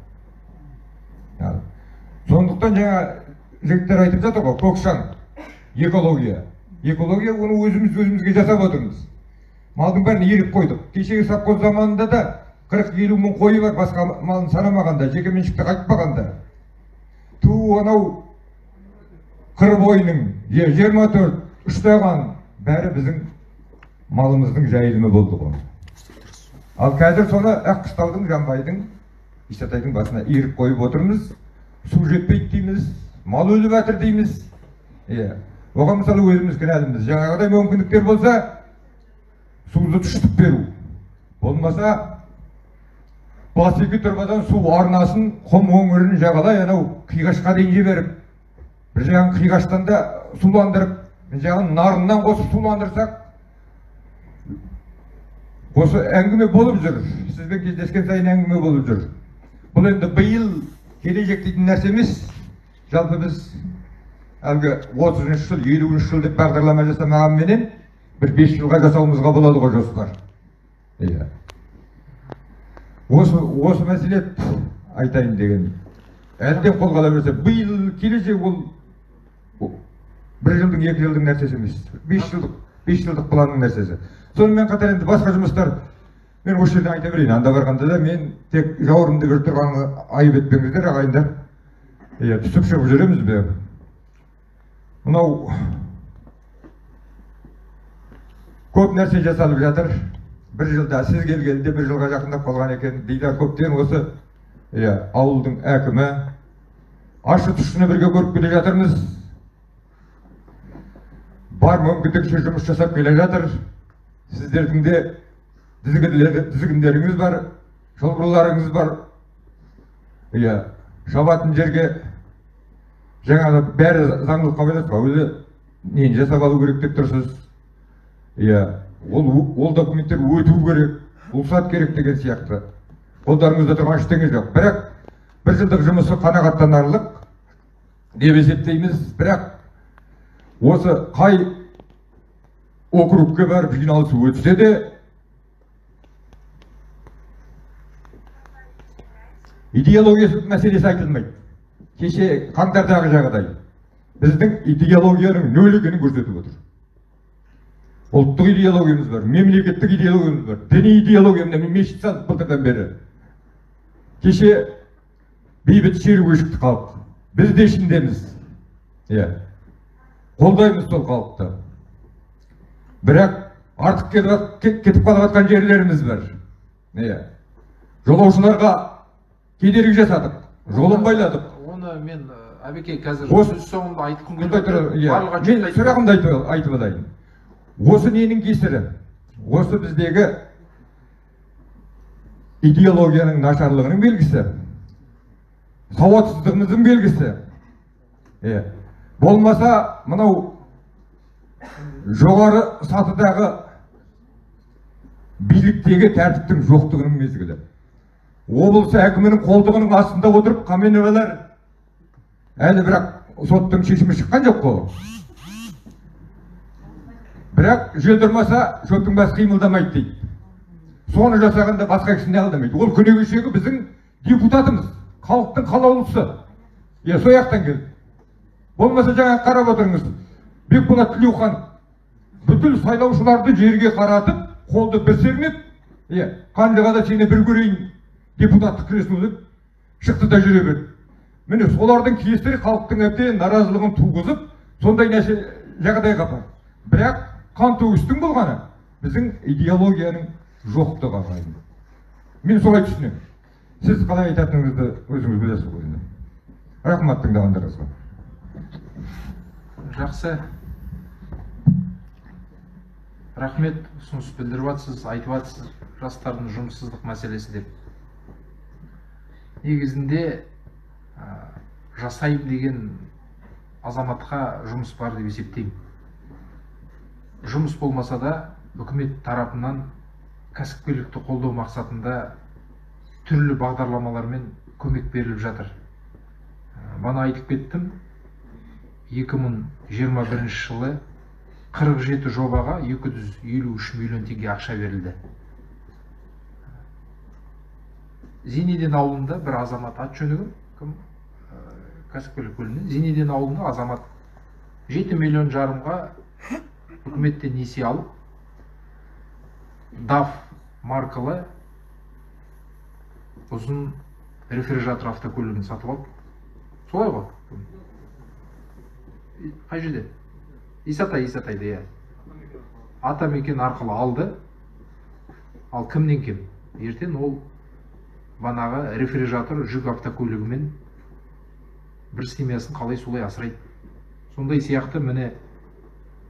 Сондықтан жаңа жігіттер айтып жатыр ғой, көкшаң, экология. Экология оны өзімізге жасап отырмыз. Малдың бәрін еріп қойдық. Кешегі совхоз заманында да 40-50 мың қойы бар, басқа малын санамағанда, жеке меншікті қайтпағанда. Ту анау қыр бойының 24 үштаған бәрі біздің малымыздың жайылымы болды ғой. Ал қазір соны Аққыстаудың, Жамбайдың, Исатайдың басына еріп қойып отырмыз. Су жетпейді дейміз, мал өліп жатыр дейміз. Оған мысалы өзіміз кінәліміз. Жаңағыдай мүмкіндіктер болса, суды тұштып беру. Болмаса, бас екі тұрбадан су арнасын, құм өңірін жағалай, анау қиғашқа дейін жіберіп, бір жағын қиғаштан да суландырып, бір жағын нарыннан қосып суландырсақ, осы әңгіме болып жүр. Сізбен кездескен сайын әңгіме болып жүр. Бұл енді биыл келешек дейтін нәрсе емес. Жалпы біз әлгі 30 жыл, 50 жыл деп бағдарлама жасамаған менен бір 5 жылға жасауымызға болады ғой жоспар. Осы мәселе айтайын деген. Әлден қолға ала берсе, биыл келешек ол 1 жылдың, 2 жылдың нәрсесі емес. 5 жылдық планның нәрсесі. Сонымен қатар енді басқа жұмыстар, мен осы жерден айта берейін, анда барғанда да мен тек жауырынды көріп тұрғанды айып етпеңіздер, ағайындар. Түсіп шығып жүреміз бе? Мынау көп нәрсе жасалып жатыр. 1 жылда сіз келгенде 1 жылға жақындап қалған екен дейді. Көптен осы ауылдың әкімі ашы тұшыны бірге көріп келе жатырмыз. Бар мүмкіндікше жұмыс жасап келе жатыр. Сіздердің де тізгіндеріңіз бар, шолғырларыңыз бар. Шабатын жерге жаңағы бәрі заңдылық қабылдатпа, өзі нені жасап алу керек деп тұрсыз. Ол документтер өту керек, ұлсат керек деген сияқты. Қолдарыңызда тұрған ештеңе жоқ. Бірақ 1 жылдық жұмысы қанағаттанарлық деп есептейміз. Бірақ осы қай округке барып жиналысы өтсе де идеология мәселесі айтылмайды. Кеше қаңтардағы жағдай біздің идеологияның нөл екенін көрсетіп отыр. Ұлттық идеологиямыз бар, мемлекеттік идеологиямыз бар, діни идеологиямыз, мен мешіт салып былтырдан бері. Кеше бейбіт шеруге шықты халық. Біз де ішіндеміз. Қолдаймыз сол халықты. Бірақ артық кетіп қалып жатқан жерлеріміз бар. Жолаушыларға кедергі жасадық, жолын байладық. Оны мен Әбеке қазір сөз соңында айтқым келіп отыр. Мен сұрағымды айтып алайын. Осы ненің кесірі? Осы біздегі идеологияның нашарлығының белгісі, сауатсыздығымыздың белгісі. Болмаса, мынау жоғары сатыдағы биліктегі тәртіптің жоқтығының мезгілі. Облыс әкімінің қолтығының астында отырып, Қаменовалар әлі бірақ соттың шешімі шыққан жоқ қой. Бірақ жел тұрмаса, шөптің басы қимылдамайды дейді. Соны жасағанда басқа кісіні алдамайды. Ол күні кешегі біздің депутатымыз, халықтың қалаулысы. Сояқтан келді. Болмаса жаңа қарап отырыңыз. Бекболат Тілеухан бүкіл сайлаушыларды жерге қаратып, қолды бір сермеп, қанжығада сені бір көрейін депутаттық креслода шықты да жүре берді. Міне солардың кесірі халықтың әбден наразылығын туғызып, сондай жағдайға апарды. Бірақ қан төгістің болғаны біздің идеологияның жоқтығы ағайын. Мен солай түсінемін. Сіз қалай айтатыныңызды өзіңіз білесіз ғой. Рахмат тыңдағандарыңызға. Жақсы. Рахмет, ұсыныс білдіріп жатсыз, айтып жатсыз жастардың жұмыссыздық мәселесі деп. Негізінде жасайым деген азаматқа жұмыс бар деп есептеймін. Жұмыс болмаса да үкімет тарапынан кәсіпкерлікті қолдау мақсатында түрлі бағдарламалармен көмек беріліп жатыр. Бана айтып кеттім, 2021 жылы 47 жобаға 253 миллион теңге ақша берілді. Зейнеден ауылында бір азамат, ат жөні кім? Кәсіпкерлік бөлімінен Зейнеден ауылында азамат 7,5 миллион үкіметтен несие алып, DAF маркалы ұзын рефрижератор автокөлігін сатып алып. Солай ғой? Қай жерде? Исатайда, Атамекен арқылы алды. Ал кімнен кем? Ертең ол банағы рефрижератор жүк автокөлігімен бір семьясын қалай солай асырайды. Сондай сияқты міне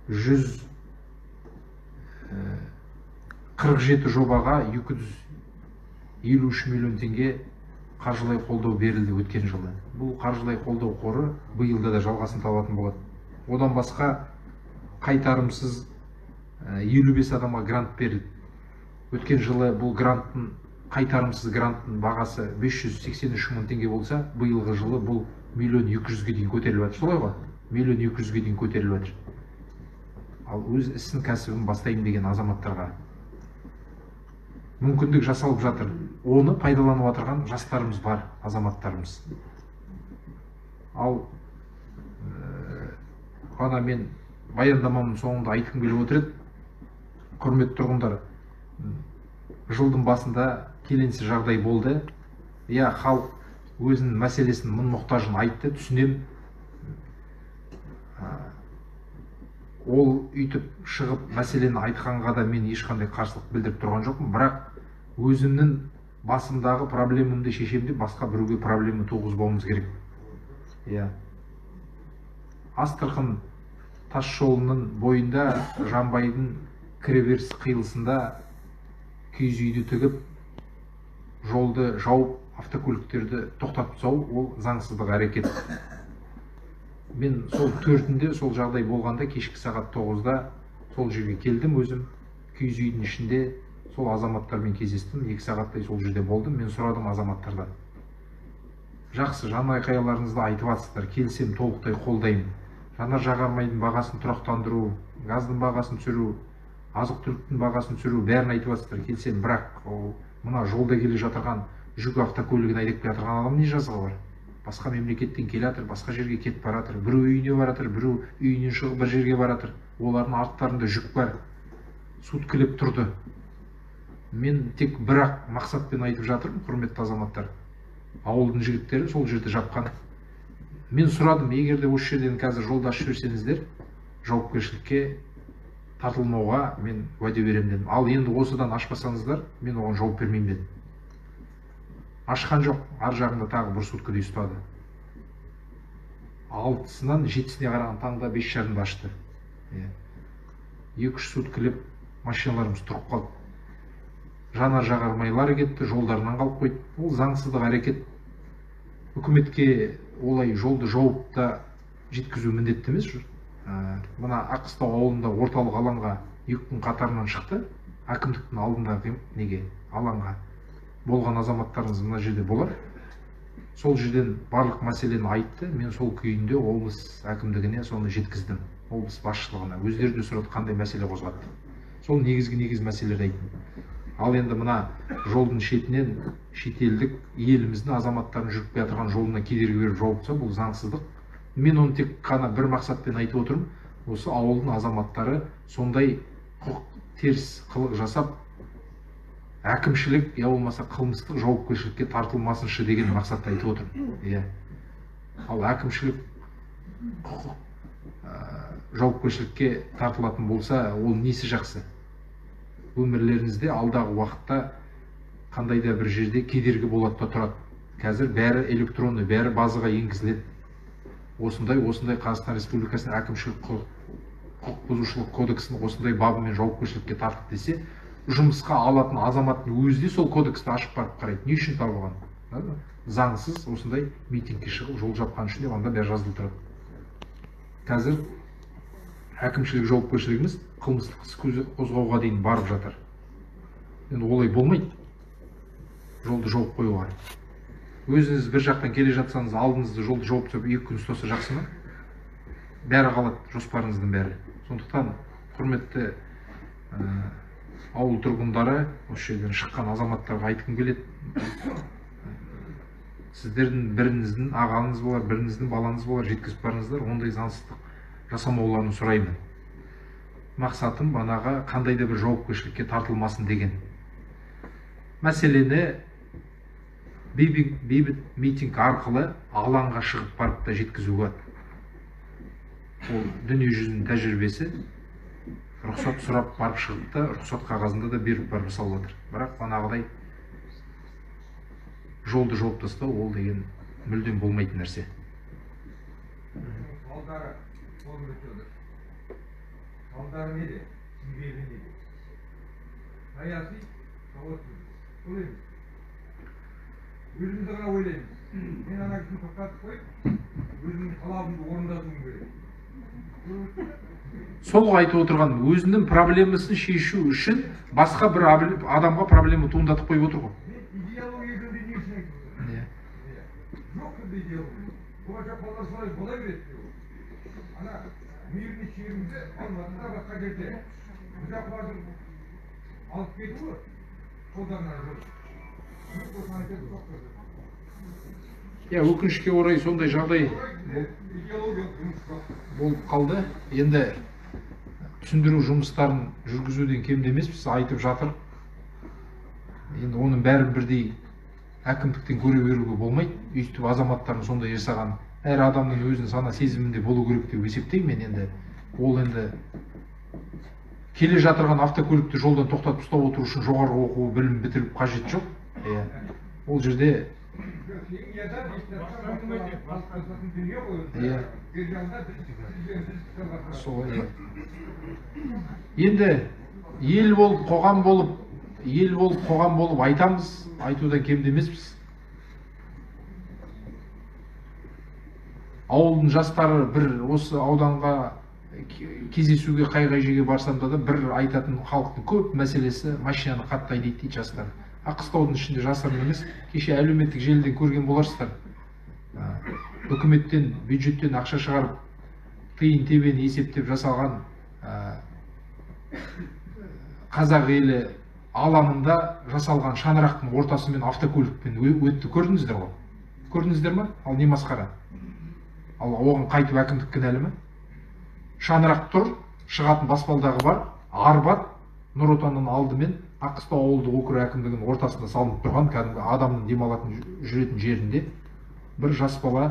147 жобаға 253 миллион теңге қаржылай қолдау берілді өткен жылы. Бұл қаржылай қолдау қоры биылда да жалғасын табатын болады. Одан басқа қайтарымсыз 55 адамға грант берілді. Өткен жылы бұл гранттың, қайтарымсыз гранттың бағасы 583 мың теңге болса, биылғы жылы бұл 1,200,000-ге дейін көтеріліп жатыр. Солай ғой? 1,200,000-ге дейін көтеріліп жатыр. Ал өз ісін кәсібін бастайым деген азаматтарға мүмкіндік жасалып жатыр. Оны пайдаланып отырған жастарымыз бар, азаматтарымыз. Ал ғана мен баяндамамның соңында айтқым келіп отыр еді. Құрметті тұрғындар, жылдың басында келеңсіз жағдай болды. Халық өзінің мәселесін, мұң-мұқтажын айтты, түсінем. Ол үйтіп шығып мәселені айтқанға да мен ешқандай қарсылық білдіріп тұрған жоқпын, бірақ өзімнің басымдағы проблемамды шешемде басқа біреуге проблема туғызбауымыз керек. Астырқын тас жолының бойында Жанбайдың кіреберіс қиылысында киіз үйді тігіп, жолды жауып, автокөліктерді тоқтатып тастау, ол заңсыздық әрекет. Мен сол 4-інде сол жағдай болғанда кешкі сағат 9-да сол жерге келдім өзім. Киіз үйдің ішінде сол азаматтармен кездестім. 2 сағаттай сол жерде болдым. Мен сұрадым азаматтардан. Жақсы, жанайқайларыңызды айтып жатсыздар, келсем толықтай қолдаймын. Жанар-жағармайдың бағасын тұрақтандыру, газдың бағасын түсіру, азық-түліктің бағасын түсіру, бәрін айтып жатсыздар, келсем, бірақ мына жолда келе жатырған жүк автокөлігін айдап келе жатырған адам не жазығы бар? Басқа мемлекеттен келе жатыр, басқа жерге кетіп бара жатыр. Біреу үйіне бара жатыр, біреу үйінен шығып бір жерге бара жатыр. Олардың арттарында жүк бар. Суткілеп тұрды. Мен тек бірақ мақсатпен айтып жатырмын, құрметті азаматтар. Ауылдың жігіттері сол жерді жапқан. Мен сұрадым, егерде осы жерден қазір жолда ашып жіберсеңіздер, жауапкершілікке тартылмауға мен уәде беремін дедім. Ал енді осыдан ашпасаңыздар, мен оған жауап бермеймін дедім. Ашқан жоқ, ар жағында тағы бір суткідей ұстады. 6-сынан 7-сіне қараған таңда 5:30-да ашты. 2-3 суткілеп машиналарымыз тұрып қалды. Жанар-жағармайлары кетті, жолдарынан қалып қойды. Ол заңсыздық әрекет. Үкіметке олай жолды жауып та жеткізу міндетті емес. Мына Аққыстау ауылында орталық алаңға 2 күн қатарынан шықты. Әкімдіктің алдындағы алаңға болған азаматтарыңыз мына жерде болар. Сол жерден барлық мәселені айтты. Мен сол күйінде облыс әкімдігіне соны жеткіздім. Облыс басшылығына. Өздері де сұрады, қандай мәселе қозғады. Сол негіз мәселелерді айттым. Ал енді мына жолдың шетінен шетелдік еліміздің азаматтарын жүріп жатырған жолына кедергі беріп жауыпса, бұл заңсыздық. Мен оны тек қана бір мақсатпен айтып отырмын. Осы ауылдың азаматтары сондай құқық теріс қылық жасап, әкімшілік, я болмаса қылмыстық жауапкершілікке тартылмасыншы деген мақсатта айтып отырмын. Ал әкімшілік құқық жауапкершілікке тартылатын болса, ол несі жақсы? Өмірлеріңізде алдағы уақытта қандай да бір жерде кедергі болады да тұрады. Қазір бәрі электронды, бәрі базаға енгізіледі. осындай Қазақстан Республикасының әкімшілік құқық бұзушылық кодексінің осындай бабымен жауапкершілікке тартып десе, жұмысқа алатын азаматтың өзі де сол кодексті ашып барып қарайды. Не үшін табылған? Заңсыз осындай митингке шығып жол жапқан үшін деп анда бәрі жазылып тұрады. Қазір әкімшілік жауапкершілігіміз қылмыстық іс қозғауға дейін барып жатыр. Енді олай болмайды. Жолды жауып қоюға. Өзіңіз бір жақтан келе жатсаңыз, алдыңызды жолды жауып тастап 2 күн ұстаса жақсы ма? Бәрі қалады, жоспарыңыздың бәрі. Сондықтан құрметті ауыл тұрғындары, осы жерден шыққан азаматтарға айтқым келеді. Сіздердің біріңіздің ағаңыз болар, біріңіздің балаңыз болар, жеткізіп барыңыздар, ондай заңсыздық жасамауларын сұраймын. Мақсатым банаға қандай да бір жауапкершілікке тартылмасын деген. Мәселені бейбіт митинг арқылы алаңға шығып барып та жеткізуге. Ол дүние жүзінің тәжірибесі, рұқсат сұрап барып шығып та, рұқсат қағазында да беріп барып жасалып жатыр. Бірақ банағыдай жолды жауып тастау ол деген мүлдем болмайтын нәрсе. Салдары неде? Себебі неде? Саяси сауатсыздық. Сол емес. Өзімізді ғана ойлаймыз. Мен ана кісіні тоқтатып қойып, өзімнің талабымды орындатуым керек. Сол айтып отырған өзінің проблемасын шешу үшін басқа бір адамға проблема туындатып қойып отыр ғой. Идеология жөнінде не үшін айтып отырмын? Жоқ бізде идеология. Болашақ балалар солай бола береді деп. Ана мирный шерімізді алматыда басқа жерде бұзақылардың алып кетуі қолдарынан жүр. Өкінішке орай сондай жағдай болып қалды. Енді түсіндіру жұмыстарын жүргізуден кем емеспіз, айтып жатыр. Енді оның бәрін бірдей әкімдіктен көре беруге болмайды. Өйстіп азаматтардың сондай жасаған әр адамның өзінің сана сезімінде болу керек деп есептеймін. Енді ол енді келе жатырған автокөлікті жолдан тоқтатып ұстап отыру үшін жоғарғы оқу білім бітіріп қажет жоқ. Ол жерде енді ел болып қоғам болып айтамыз, айтудан кем емеспіз. Ауылдың жастары бір осы ауданға кездесуге қай жерге барсам да бір айтатын халықтың көп мәселесі машинаны қаттайды дейді жастар. Аққыстаудың ішінде жасырын емес, кеше әлеуметтік желіден көрген боларсыздар. Үкіметтен, бюджеттен ақша шығарып, тиын тебені есептеп жасалған қазақ елі алаңында жасалған шаңырақтың ортасымен автокөлікпен өтті, көрдіңіздер ғой? Көрдіңіздер ма? Ал не масқара? Ал оған қайтып әкімдік кінәлі ме? Шаңырақ тұр, шығатын баспалдағы бар, Арбат, Нұр Отанның алдымен Аққыстау ауылдық округ әкімдігінің ортасында салынып тұрған кәдімгі адамның демалатын жүретін жерінде бір жас бала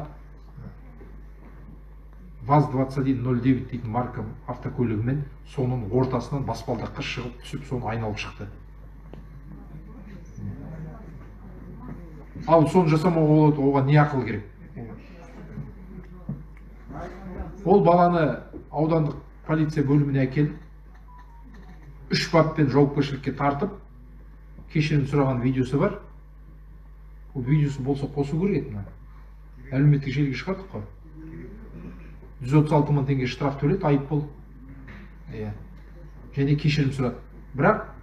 ВАЗ-2109 дейтін марка автокөлігімен соның ортасынан баспалдаққа шығып түсіп, соны айналып шықты. Ал соны жасамауға болады, оған не ақыл керек? Ол баланы аудандық полиция бөліміне әкеліп, 3 баппен жауапкершілікке тартып, кешірім сұраған видеосы бар. Ол видеосы болса қосу керек еді. Әлеуметтік желіге шығардық қой. 136 мың теңге штраф төледі, айыппұл. Және кешірім сұрады. Бірақ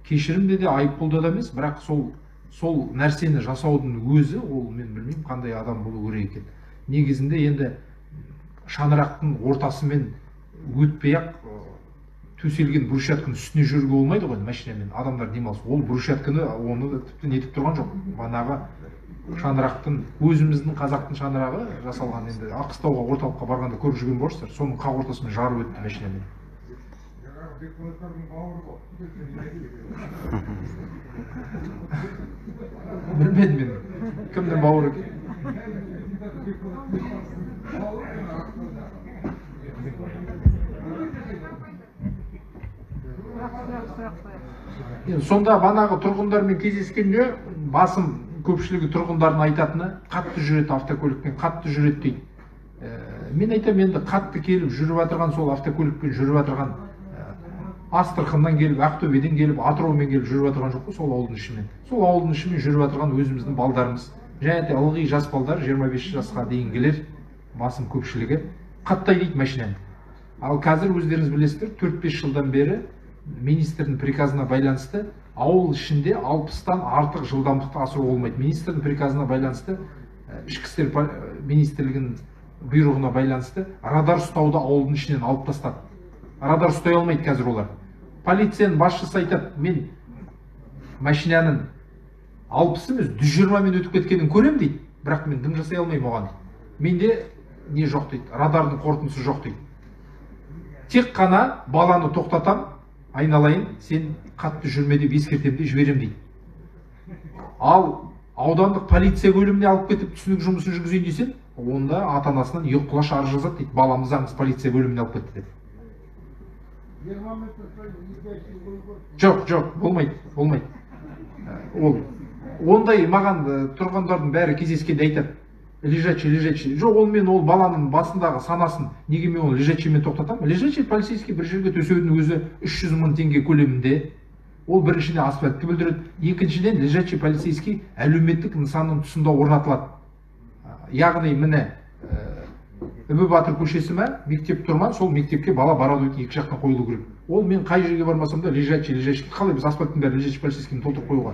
кешірімде де айыппұлда да емес, бірақ сол нәрсені жасаудың өзі, ол мен білмеймін қандай адам болу керек екен. Негізінде енді шаңырақтың ортасымен өтпей-ақ төселген брусчатканың үстіне жүруге болмайды ғой, машинамен адамдар демалыс. Ол брусчатканы оны тіпті нетіп тұрған жоқ. Банағы шаңырақтың, өзіміздің қазақтың шаңырағы жасалған, енді Аққыстауға орталыққа барғанда көріп жүрген боларсыздар, соның қақ ортасымен жарып өтті машинамен. Білмедім мен, кімнің бауыры екен? Сонда банағы тұрғындармен кездескенде басым көпшілігі тұрғындардың айтатыны қатты жүреді, автокөлікпен қатты жүреді дейді. Мен айтамын, енді қатты келіп жүріп жатырған, сол автокөлікпен жүріп жатырған Астраханнан келіп, Ақтөбеден келіп, Атыраумен келіп жүріп жатырған жоқ қой, сол ауылдың ішімен. Сол ауылдың ішімен жүріп жатырған өзіміздің балдарымыз. Және де ылғи жас балдар, 25 жасқа дейінгілер, басым көпшілігі қаттай дейді машинаны. Ал қазір өздеріңіз білесіздер, 4-5 жылдан бері министрдің приказына байланысты ауыл ішінде 60-тан артық жылдамдықты асыру болмайды. Министрдің приказына байланысты, ішкі істер министрлігінің бұйрығына байланысты радар ұстауды ауылдың ішінен алып тастады. Радар ұстай алмайды қазір олар. Полицияның басшысы айтады, мен машинаның 60 емес 120 мен өтіп кеткенін көрем дейді, бірақ мен дым жасай алмаймын оған. Менде не жоқ дейді, радардың қорытындысы жоқ дейді. Тек қана баланы тоқтатам, айналайын, сен қатты жүрме деп ескертем де жіберем дейді. Ал аудандық полиция бөліміне алып кетіп түсінік жұмысын жүргізейін десең, онда ата-анасынан ек құлаш арыз жазады дейді, баламыз аңыз полиция бөліміне алып кетті деп. Жоқ, болмайды. Ол ондай маған тұрғандардың бәрі кездескенде айтады, лежачий. Жоқ, ол мен ол баланың басындағы санасын неге мен оны лежачиймен тоқтатамын? Лежачий полицейский бір жерге төсеудің өзі 300 мың теңге көлемінде. Ол біріншіден асфальтты бүлдіреді, екіншіден лежачий полицейский әлеуметтік нысанның тұсында орнатылады. Яғни міне Үбі Батыр көшесі ме, мектеп тұрма, сол мектепке бала барады екі жақтан қойылу керек. Ол мен қай жерге бармасам да лежачий. Қалай біз асфальттың бәрі лежачий полицейскийін толтырып қоюға?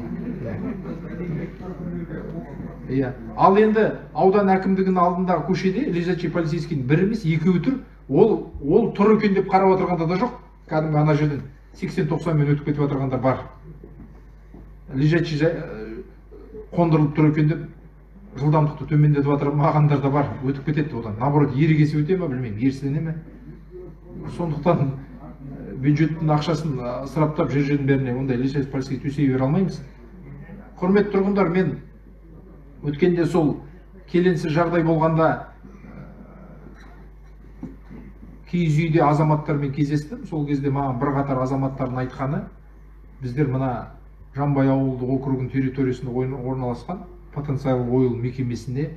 Ал енді аудан әкімдігінің алдындағы көшеде лежачий полицейскийдің бір емес, екеуі тұр. Ол тұр екен деп қарап отырғанда да жоқ. Кәдімгі ана жерден 80-90 мен өтіп кетіп отырғандар бар. Лежачий қондырылып тұр екен деп жылдамдықты төмендетіп отырғандар да бар, өтіп кетеді одан. Наоборот, ерегесі өте ме, білмеймін, ерсіне ме. Сондықтан бюджеттің ақшасын ысыраптап жердің бәріне ондай лежачий полицейский төсей бере алмаймыз. Құрметті тұрғындар, мен өткенде сол келеңсіз жағдай болғанда киіз үйде азаматтармен кездестім. Сол кезде маған бірқатар азаматтардың айтқаны, біздер мына Жамбай ауылдық округінің территориясында орналасқан потенциал ойыл мекемесіне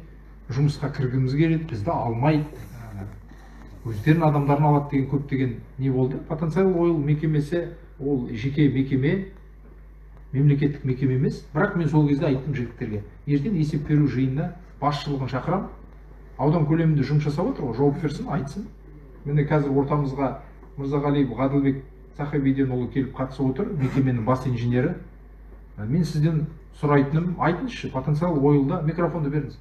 жұмысқа кіргіміз келеді, бізді алмайды. Өздерінің адамдарын алады деген көптеген не болды. Потенциал ойыл мекемесі ол жеке мекеме, мемлекеттік мекеме емес. Бірақ мен сол кезде айттым жігіттерге, ертең есеп беру жиынына басшылығын шақырам, аудан көлемінде жұмыс жасап отыр ғой, жауап берсін, айтсын. Міне қазір ортамызға Мырзағалиев Ғадылбек Сахабиденұлы келіп қатысып отыр, мекеменің бас инженері. Мен сізден сұрайтыным, айтыңызшы, потенциал ойылда, микрофонды беріңіз.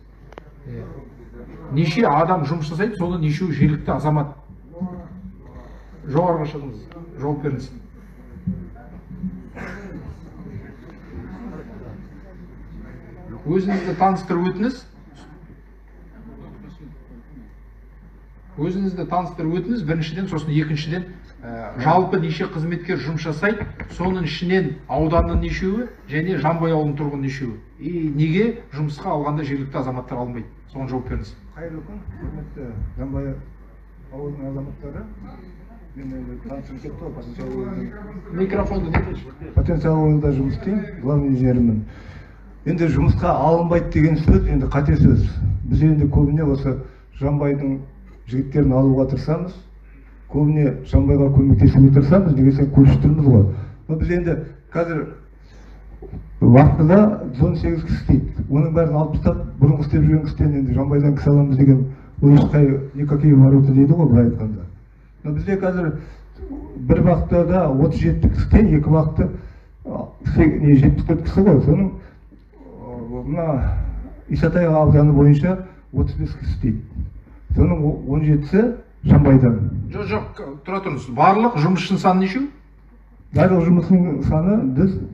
Неше адам жұмыс жасайды, соны неше жергілікті азамат? Жоғарыға шығыңыз, жауап беріңіз. Өзіңізді таныстырып өтіңіз. Біріншіден, сосын екіншіден, жалпы неше қызметкер жұмыс жасайды, соның ішінен ауданның нешеуі және Жамбай ауылының тұрғын нешеуі. Неге жұмысқа алғанда жергілікті азаматтар алынбайды? Соған жауап беріңіз. Қайырлы күн, құрметті Жамбай ауылының азаматтары. Мен танысым кетті ғой, потенциал ойылда. Микрофонды не? Потенциал ойылда жұмыс істеймін, главный инженермін. Енді жұмысқа алынбайды деген сөз енді қате сөз. Біз енді көбіне осы Жамбайдың жігіттерін алуға тырысамыз. Көбіне Жамбайға көмектесуге тырысамыз, негізі көшіп ғой. Біз енді қазір уақытында 18 кісі істейді. Оның бәрін алып тастап, бұрынғы істеп жүрген кісіден енді Жамбайдан кісі аламыз деген никакие ворота дейді ғой, былай айтқанда. Бізде қазір бір бағытта 37 кісіден, екі бағытта 74 кісі ғой. Соның мына Исатай ауданы бойынша 35 кісі істейді. Соның 17-сі Жамбайдан. Жоқ, тұра тұрыңыз. Барлық жұмысшының саны нешеу? Барлық жұмысшының саны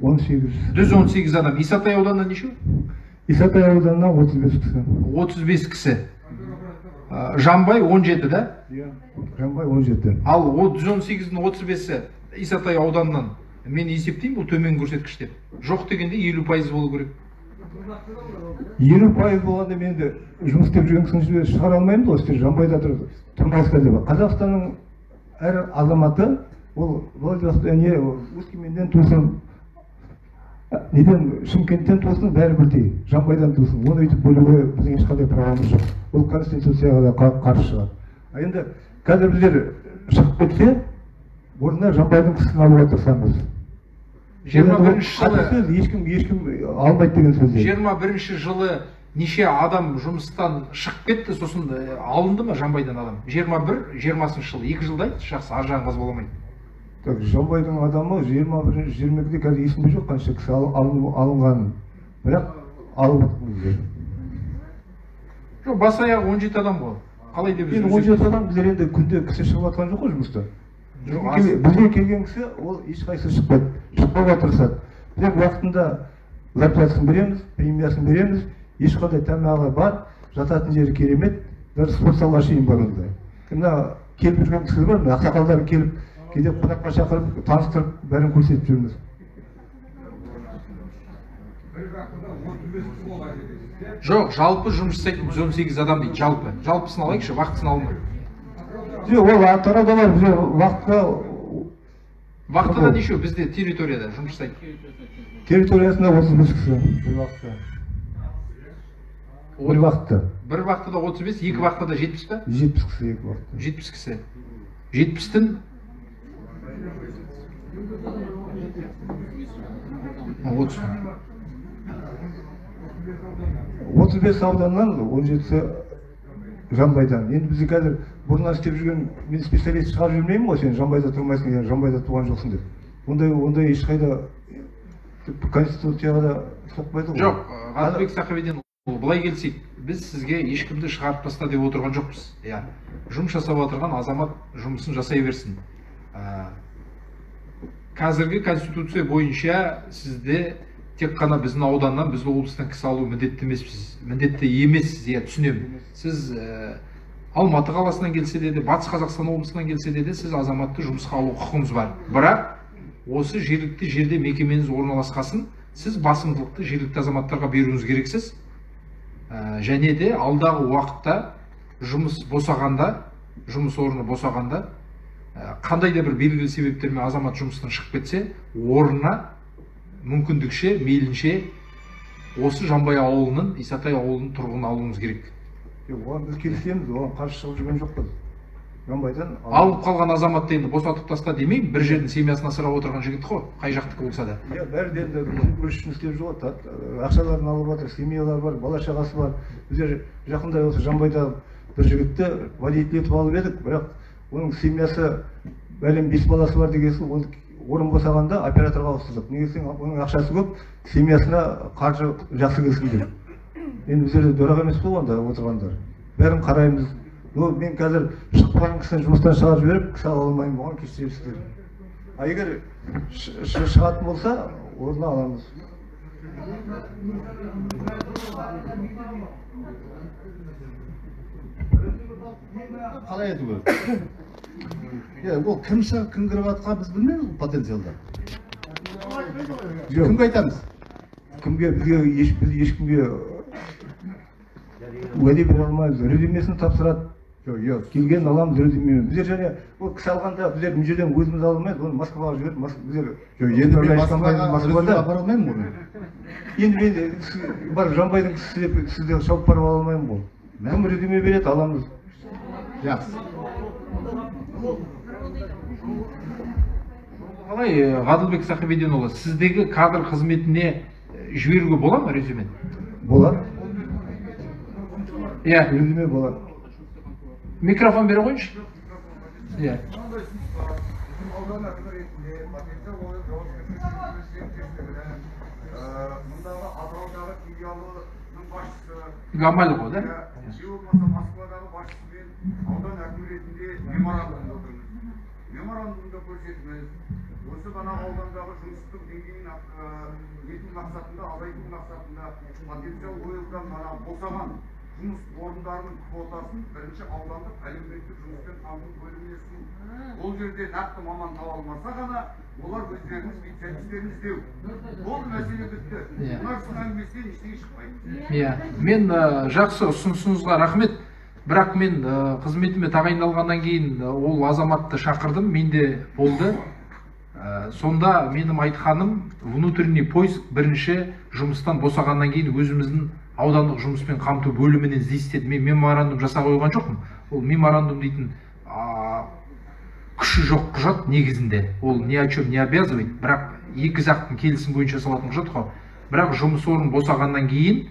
18. 18 адам. Исатай ауданынан нешеу? Исатай ауданынан 35 кісі. 35 кісі. Жамбай 17, да? Жамбай 17. Ал 118-дің 35-і Исатай ауданынан. Мен есептеймін, бұл төмен көрсеткіштер. Жоқ дегенде 50% болу керек. 50% болғанда мен де жұмыс істеп жүрген кісіні шығара алмаймын ғой, сіздер Жамбайда тұрмайсыздар деп. Қазақстанның әр азаматы ол Өскеменнен тусын неден Шымкенттен тусын бәрі бірдей, Жанбайдан тусын, оны өйтіп бөлуге біздің ешқандай правамыз жоқ. Ол конституцияға да қарсы шығады. Енді қазір біздер шығып кетсе, орнына Жанбайдың кісісін алуға тырысамыз. 21 жылы ешкім алмайды деген сөз. 21 жылы неше адам жұмыстан шығып кетті, сосын алынды ма Жанбайдан адам? 20 жылы, 2 жылда айтшы, жақсы, аржағын қаз боламайды. Жанбайдың адамы 21-22-де қазір есімде жоқ қанша кісі алынғанын, бірақ алып жатырмыз. Жоқ, бас аяғы 17 адам ғой. Қалай деп біз? 17 адам біздер енді күнде кісі шығып жатқан жоқ қой жұмыста. Бізге келген кісі ол ешқайсысы шықпайды, шықпауға тырысады. Біз уақытында зарплатасын береміз, премиясын береміз, ешқандай тамағы бар, жататын жері керемет, даже спорт залға шейін бар онда. Мына келіп жүрген кісілер бар, ақсақалдар келіп, кейде қонаққа шақырып, таныстырып, бәрін көрсетіп жүрміз. Жоқ, жалпы жұмыс жасайтын 18 адам дейді, жалпы. Жалпысын алайықшы, вақтысын алмай. Жоқ, ол атырауда бар, бізде вақтыға... Вақтыда неше, бізде территорияда жұмыс жасайды? Территориясында 35 кісі, бір вақтыда. Бір вақтыда. Бір вақтыда 35, екі вақтыда 70 па? 70 кісі, екі вақтыда. 70 кісі. 70-тің 35 ауданнан 17-сі Жанбайдан. Енді бізде қазір бұрыннан істеп жүрген, мен специалист шығарып жүрмеймін ғой, сен Жанбайда тұрмайсың, Жанбайда туған жоқсың деп. Ондай ешқайда конституцияға да соқпайды ғой. Жоқ, Ғаділбек Сақибеден былай келсек, біз сізге ешкімді шығарып таста деп отырған жоқпыз. Жұмыс жасап отырған азамат жұмысын жасай берсін. Қазіргі конституция бойынша сізде тек қана біздің ауданнан, біздің облыстан кісі алу міндетті емессіз, түсінемін. Сіз Алматы қаласынан келсе де, Батыс Қазақстан облысынан келсе де, сіз азаматты жұмысқа алу құқыңыз бар. Бірақ осы жергілікті жерде мекемеңіз орналасқасын, сіз басымдылықты жергілікті азаматтарға беруіңіз керексіз. Және де алдағы уақытта жұмыс орны босағанда, қандай да бір белгілі себептермен азамат жұмыстан шығып кетсе, орнына мүмкіндікше, мейлінше осы Жанбай ауылының, Исатай ауылының тұрғынын алуымыз керек. Оған біз келісеміз, оған қарсы шығып жүрген жоқпыз. Жанбайдан алып қалған азаматты енді босатып таста демеймін, бір жердің семьясын асырап отырған жігіт қой, қай жақтікі болса да. Бәрі де күріш үшін істеп жүр, ақшаларын алып жатыр, семьялар бар, бала шағасы бар. Біздер жақында осы Жанбайда бір жігітті водитель етіп алып едік, бірақ оның семьясы бәлем 5 баласы бар дегесі, ол орын босағанда операторға ауыстырдық. Неге десең, оның ақшасы көп, семьясына қаржы жақсы келсін деп. Енді біздерде дөрек емес қой онда отырғандар. Бәрін қараймыз. Мен қазір шықпаған кісіні жұмыстан шығарып жіберіп, кісі ала алмаймын, оған кешірерсіздер. Егер шығатын болса, орнына аламыз. Қалай ету керек? Ол кім шығып, кім кіріп жатқан біз білмейміз потенциалда. Кімге айтамыз? Кімге, біз ешкімге уәде бере алмаймыз. Рюдемесін тапсырады. Келген аламыз рюдемені. Біздер және ол кісі алғанда біздер бұл жерден өзіміз ала алмаймыз, оны Москваға жіберіп, біздер енді мен Москваға апара алмаймын оны. Енді мен барып Жанбайдың кісісі деп сізде шауып барып ала алмаймын ғой. Кім рюдеме береді, аламыз. Жақсы. Қалай, Ғаділбек Сақибеденұлы, сіздегі кадр қызметіне жіберуге бола ма резюмен? Болады. Резюме болады. Микрофон бере қойыншы. Гамаль ғой, да? Москвадағы басшысымен аудан әкімі ретінде меморандумда отырмыз. Меморандумда көрсетіңіз, осы ғана аудандағы жұмыстың деңгейін ету мақсатында, азайту мақсатында потенциал ойылған ғана босаған жұмыс орындарының квотасын бірінші аудандық әлеуметтік жұмыспен қамту бөліміне ұсыну. Ол жерде нақты маман таба алмаса ғана олар өздерінің специалистерін іздеу. Бұл мәселе бітті. Мына кісінің әңгімесінен ештеңе шықпайды. Мен жақсы ұсынысыңызға рахмет. Бірақ мен қызметіме тағайындалғаннан кейін ол азаматты шақырдым, менде болды. Сонда менің айтқаным, внутренний поиск бірінші жұмыстан босағаннан кейін өзіміздің аудандық жұмыспен қамту бөлімінен іздейсіз. Мен меморандум жасап қойған жоқпын. Ол меморандум дейтін күші жоқ құжат негізінде. Ол ни о чем не обязывает. Бірақ екі жақтың келісім бойынша салатын құжат қой. Бірақ жұмыс орын босағаннан кейін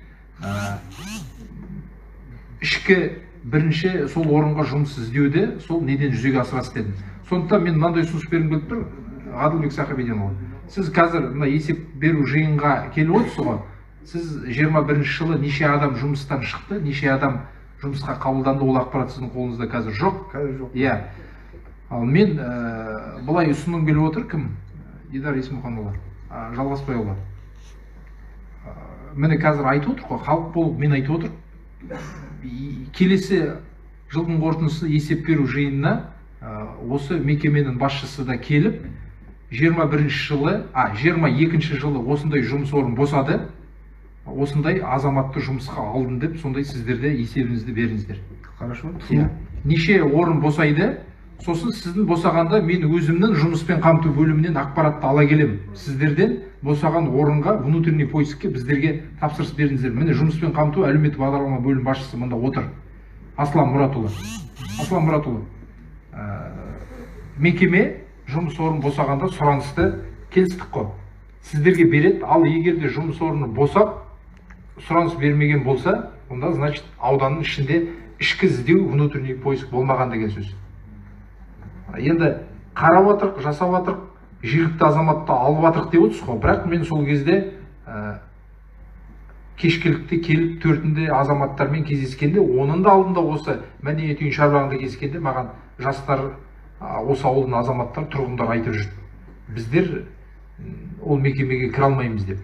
ішкі бірінші сол орынға жұмыс іздеуді сол неден жүзеге асырасыз дедім. Сондықтан мен мынандай ұсыныс бергім келіп тұр, Ғаділбек Сахабеденұлы. Сіз қазір мына есеп беру жиынға келіп отырсыз ғой. Сіз 21 жылы неше адам жұмыстан шықты, неше адам жұмысқа қабылданды, ол ақпарат сіздің қолыңызда қазір жоқ. Қазір жоқ. Иә. Ал мен былай ұсыным келіп отыр, кім? Дидар Есмұханұлы, Жалғасбайұлы. Міне қазір айтып отыр ғой, халық болып мен айтып отыр. Келесі жылдың қорытындысы есеп беру жиынына осы мекеменің басшысы да келіп, 22 жылы осындай жұмыс орын босады, осындай азаматты жұмысқа алдым деп, сондай сіздерде есебіңізді беріңіздер. Хорошо. Неше орын босайды, сосын сіздің босағанда мен өзімнің жұмыспен қамту бөлімінен ақпаратты ала келем. Сіздерден босаған орынға внутренний поискке біздерге тапсырыс беріңіздер. Міне жұмыспен қамту әлеуметтік бағдарлама бөлім басшысы мында отыр. Аслан Мұратұлы. Мекеме жұмыс орын босағанда сұранысты келістік қой. Сіздерге береді, ал егер де жұмыс орны босап, сұраныс бермеген болса, онда значит ауданның ішінде ішкі іздеу, внутренний поиск болмаған деген сөз. Енді қарап отырық, жасап отырық, жергілікті азаматты алып отырық деп отырсыз ғой. Бірақ мен сол кезде кешкілікті келіп төртінде азаматтармен кездескенде, оның да алдында осы мәдениет үйін шарбағында кездескенде маған жастар, осы ауылдың азаматтар, тұрғындар айтып жүрді. Біздер ол мекемеге кіре алмаймыз деп.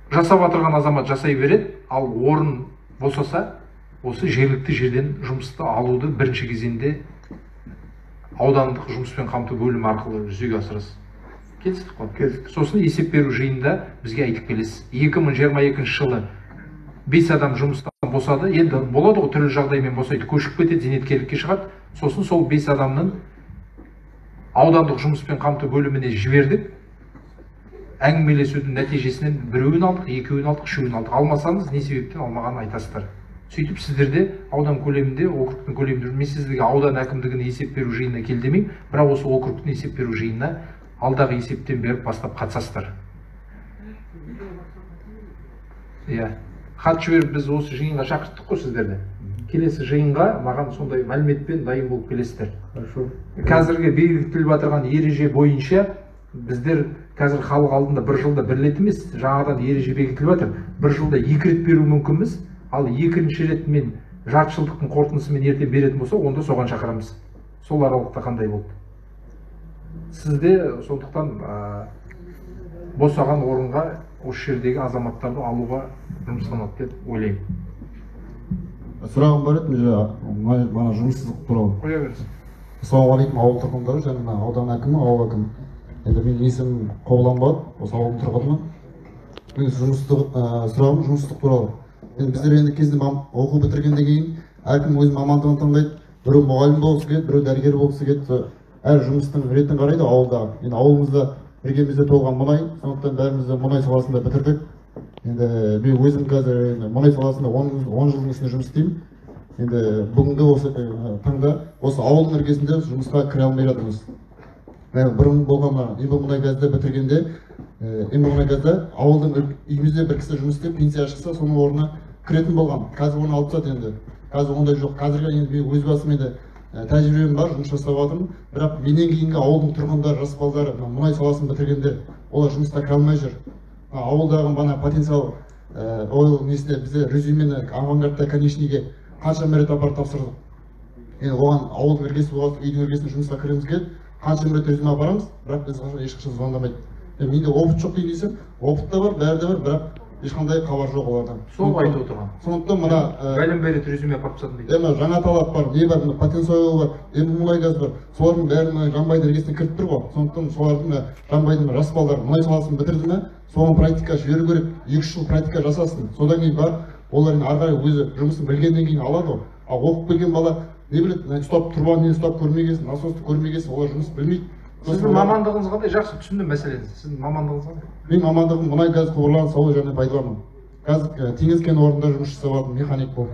Жасап отырған азамат жасай береді, ал орын босаса, осы жергілікті жерден жұмысты алуды бірінші кезеңде аудандық жұмыспен қамту бөлімі арқылы жүзеге асырасыз. Келістік қой? Келістік. Сосын есеп беру жиынында бізге айтып келесіз. 2022 жылы 5 адам жұмыстан босады. Енді болады ғой, түрлі жағдаймен босайды, көшіп кетеді, зейнеткерлікке шығады. Сосын сол 5 адамның аудандық жұмыспен қамту бөліміне жібердік. Әңгімелесудің нәтижесінен біреуін алдық, екеуін алдық, үшеуін алдық. Алмасаңыз не себептен алмағанын айтасыздар. Сөйтіп сіздерде аудан көлемінде, округтың көлемінде, мен сіздерге аудан әкімдігіне есеп беру жиынына кел демеймін, бірақ осы округтың есеп беру жиынына алдағы есептен беріп бастап қатысасыздар. Иә. Хат жіберіп біз осы жиынға шақырттық қой сіздерді. Келесі жиынға маған сондай мәліметпен дайын болып келесіздер. Қазіргі бекітіліп отырған ереже бойынша біздер қазір халық алдында бір жылда бір рет емес, жаңадан ереже бекітіліп жатыр. Бір жылда 2 рет беру мүмкінбіз. Ал екінші рет мен жарты жылдықтың қорытындысымен ертең беретін болса, онда соған шақырамыз. Сол аралықта қандай болды? Сізде сондықтан босаған орынға осы жердегі азаматтарды алуға жұмыстанады деп ойлаймын. Сұрағым бар еді, мына жұмыссыздық туралы. Қоя беріңіз. Ассалаумағалейкум, ауыл тұрғындары және аудан әкімі, ауыл әкімі. Енді менің есімім Қобланбат, осы ауылдың тұрғынымын. Мен сұрағым жұмыссыздық туралы. Біздер енді кезінде оқу бітіргеннен кейін әркім өз мамандығын таңдайды. Біреу мұғалім болғысы келеді, біреу дәрігер болғысы келеді. Әр жұмыстың ретін қарайды ауылда. Енді ауылымызда іргемізде толған мұнай, сондықтан бәрімізді мұнай саласында бітірдік. Енді мен өзім қазір мұнай саласында 10 жылдың үстінде жұмыс істеймін. Енді бүгінгі осы таңда осы ауылдың іргесінде жұмысқа кіре алмай жатырмыз. Бұрын болған Ембімұнайгазды бітіргенде, Ембімұнайгазда ауылдың үйімізде бір кісі жұмыс істеп, пенсия шықса, соның орнына кіретін болған. Қазір оны алып тастады енді. Қазір ондай жоқ. Қазіргі енді мен өз басым енді тәжірибем бар, жұмыс жасап жатырмын. Бірақ менен кейінгі ауылдың тұрғындары, жас балдары мұнай саласын бітіргенде олар жұмысқа кіре алмай жүр. Ауылдағы бана потенциал ойл несінде бізде резюмені авангардта конечныйге қанша мәрет апарып тапсырдық. Енді оған ауылдың іргесі болғасы, үйдің іргесіне жұмысқа кіреміз келді. Қанша мәрет резюме апарамыз, бірақ біз ешқашан звондамайды. Менде опыт жоқ дейін десем, опыт та бар, бәрі де бар, бірақ ешқандай хабар жоқ олардан. Сол айтып отырған. Сондықтан мына бәлем береді резюме апарып тастадым дейді. Жаңа талап бар, не бар, потенциал бар, Ембімұнайгаз бар. Солардың бәрін Жанбайдың іргесіне кіріп тұр ғой. Сондықтан солардың Жанбайдың жас балдары мұнай саласын бітірді ме, соның практика жіберу керек, 2 жыл практика жасасын. Содан кейін бар, олар ары қарай өзі жұмысын білгеннен кейін алады ғой. Ал оқып келген бала не біледі, ұстап тұрбан не ұстап көрмегесін, насосты көрмегесін, олар жұмыс білмейді. Сіздің мамандығыңыз қандай? Жақсы түсіндім мәселеңізді. Сіздің мамандығыңыз қандай? Менің мамандығым мұнай газ құбырларын салу және пайдалану. Қазір теңіз кен орнында жұмыс жасап жатырмын, механик болып.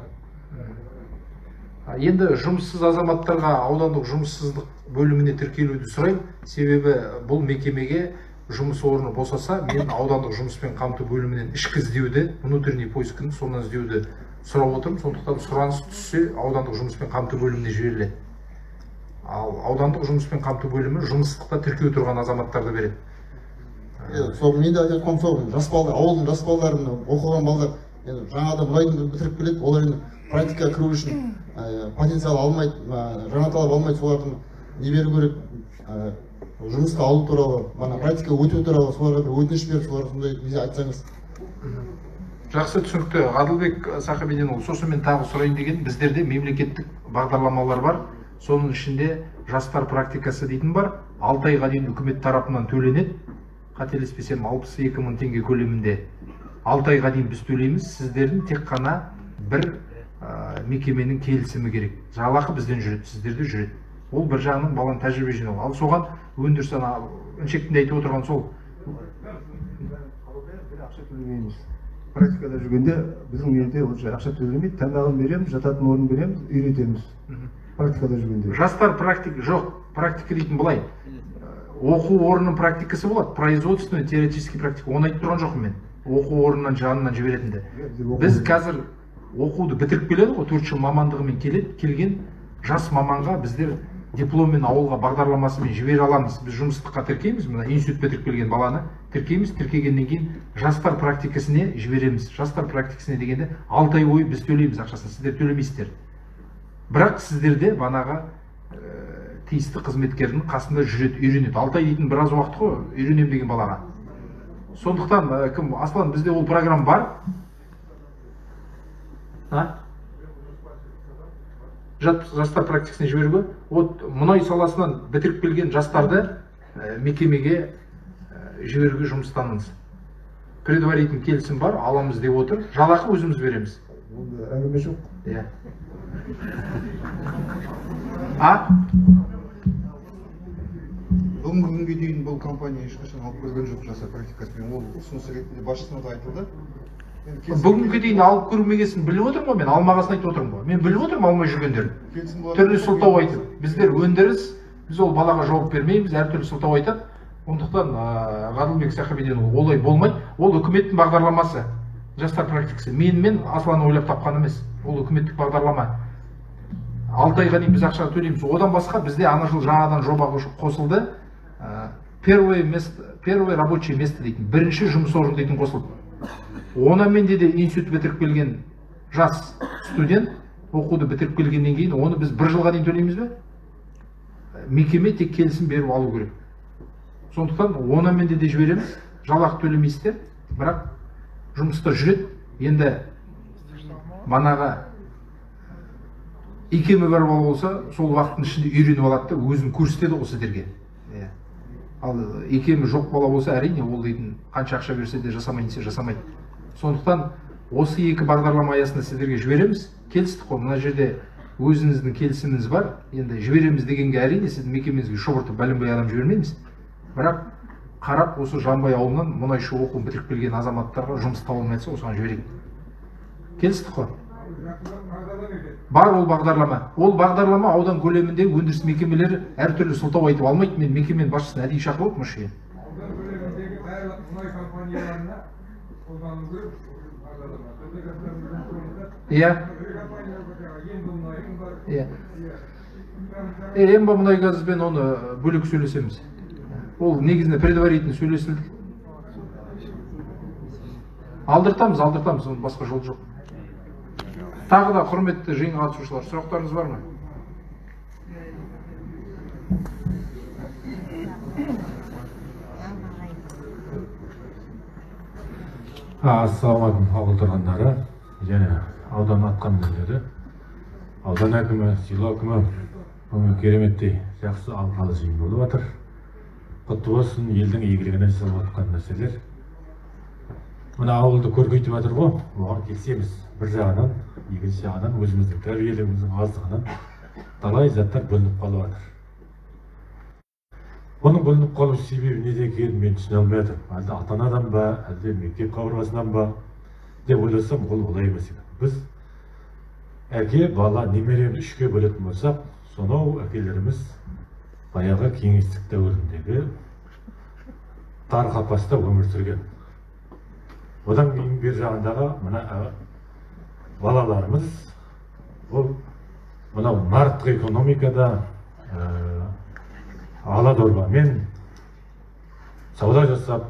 Енді жұмыссыз азаматтарға аудандық жұмыссыздық бөліміне тіркелуді сұраймын. Себебі бұл мекемеге жұмыс орны босаса, мен аудандық жұмыспен қамту бөлімінен ішкі іздеуді, внутренний поискіні сонан іздеуді сұрап отырмын. Сондықтан сұраныс түссе, аудандық жұмыспен қамту бөліміне жіберіледі. Ал аудандық жұмыспен қамту бөлімі жұмыссыздықта тіркеу тұрған азаматтарды береді. Сол мен де айтып сол жас балдар, ауылдың жас балдарын оқыған балдар жаңадан мұнайды бітіріп келеді, олар енді практикаға кіру үшін потенциал алмайды, жаңа талап алмайды, солардың не беру керек, жұмысқа алу туралы, практикаға өту туралы, соларға бір өтініш беріп, соларға сондай не айтсаңыз. Жақсы түсінікті. Ғадылбек Сақыбеденұлы, сосын мен тағы сұрайын деген, біздерде мемлекеттік бағдарламалар бар. Соның ішінде жастар практикасы дейтін бар. 6 айға дейін үкімет тарапынан төленеді. Қателеспесем 62 000 теңге көлемінде. 6 айға дейін біз төлейміз. Сіздердің тек қана бір мекеменің келісімі керек. Жалақы бізден жүреді, сіздерде жүреді. Ол бір жағынан баланың тәжірибе жинау. Ал соған өндіріс шектінде айтып отырған сол. Ақша төлемейміз. Практикада жүргенде біздің елде ақша төлемейді, тамағын береміз, жататын орын береміз, үйретеміз. Практикада жүргенде. Жастар практика жоқ, практика дейтін былай. Оқу орнының практикасы болады, производственный, теоретический практика. Оны айтып тұрған жоқпын мен. Оқу орнынан жанынан жіберетінді. Біз қазір оқуды бітіріп келеді ғой, 4 жыл мамандығымен келген жас маманға біздер дипломмен ауылға бағдарламасымен жібере аламыз. Біз жұмыстыққа тіркейміз, мына институт бітіріп келген баланы тіркейміз, тіркегеннен кейін жастар практикасіне жібереміз. Жастар практикасіне дегенде 6 ай бойы біз төлейміз ақшасын, сіздер төлемейсіздер. Бірақ сіздерде банаға тиісті қызметкердің қасында жүреді, үйренеді. 6 ай дейтін біраз уақыт қой, үйренем деген балаға. Сондықтан кім Аслан, бізде ол программа бар. Жастар практикасына жіберуге, мұнай саласынан бітіріп келген жастарды мекемеге жіберуге жұмыстаныңыз. Предварительный келісім бар, аламыз деп отыр. Жалақы өзіміз береміз. Әңгіме жоқ. Бүгінгі күнге дейін бұл компания ешқашан алып көрген жоқ жастар практикасымен. Ол ұсыныс ретінде басшысына да айтылды. Бүгінгі дейін алып көрмегесін біліп отырмын ғой, мен алмағасын айтып отырмын ғой. Мен біліп отырмын алмай жүргендерін. Түрлі сылтау айтып. Біздер өндіріс, біз ол балаға жауап бермейміз, әртүрлі сылтау айтады. Ондықтан Ғадылбек Сақыбеденұлы олай болмайды. Ол үкіметтің бағдарламасы. Жастар практикасы. Мен Аслан ойлап тапқан емес. Ол үкіметтік бағдарлама. 6 айға дейін біз ақша төлейміз. Одан басқа бізде ана жыл жаңадан жоба қосылды. Первое рабочее место дейтін, бірінші жұмыс орны дейтін қосылды. Оны менде де институт бітіріп келген жас студент оқуды бітіріп келгеннен кейін оны біз 1 жылға дейін төлейміз бе? Мекеме тек келісім беріп алу керек. Сондықтан оны менде де жібереміз, жалақы төлемейсіздер, бірақ жұмыста жүреді. Енді манаға икемі бар бала болса, сол уақыттың ішінде үйреніп алады да, өзін көрсетеді ғой сіздерге. Ал икемі жоқ бала болса, әрине ол дейтін қанша ақша берсе де жасамайын десе жасамайды. Сондықтан осы 2 бағдарлама аясында сіздерге жібереміз. Келістік қой, мына жерде өзіңіздің келісіміңіз бар. Енді жібереміз дегенге әрине сіздің мекемеңізге шұбыртып бәленбай адам жібермейміз. Бірақ қарап осы Жанбай ауылынан мұнайшы оқуын бітіріп келген азаматтарға жұмыс табылмай жатса, осыған жіберейік. Келістік қой. Бар ол бағдарлама. Ол бағдарлама аудан көлемінде өндіріс мекемелері әртүрлі сылтау айтып алмайды. Мен мекеменің басшысын әдейі шақырып отырмын осы жерге. Емба мұнай газбен оны бөлек сөйлесеміз. Ол негізінде предварительно сөйлесілді. Алдыртамыз, оның басқа жол жоқ. Тағы да құрметті жиынға қатысушылар, сұрақтарыңыз бар ма? Ассалаумағалейкум ауыл тұрғындары және аудан атқамінерлері, аудан әкімі, село әкімі, бүгін кереметтей жақсы алқалы жиын болып жатыр. Құтты болсын, елдің игілігіне жасалып жатқан нәрселер. Мына ауылды көркейтіп жатыр ғой, оған келсеміз, бір жағынан, екінші жағынан өзіміздің тәрбиелігіміздің аздығынан талай заттар бөлініп қалып жатыр. Оның бүлініп қалу себебі неде екенін мен түсіне алмай жатырмын. Әлде ата анадан ба, әлде мектеп қабырғасынан ба деп ойласам, ол олай емес екен. Біз әке, бала, немерені үшке бөлетін болсақ, сонау әкелеріміз баяғы кеңестік дәуіріндегі тар қапаста өмір сүрген. Одан кейін бер жағындағы мына балаларымыз, ол мынау нарықтық экономикада ала дорбамен сауда жасап,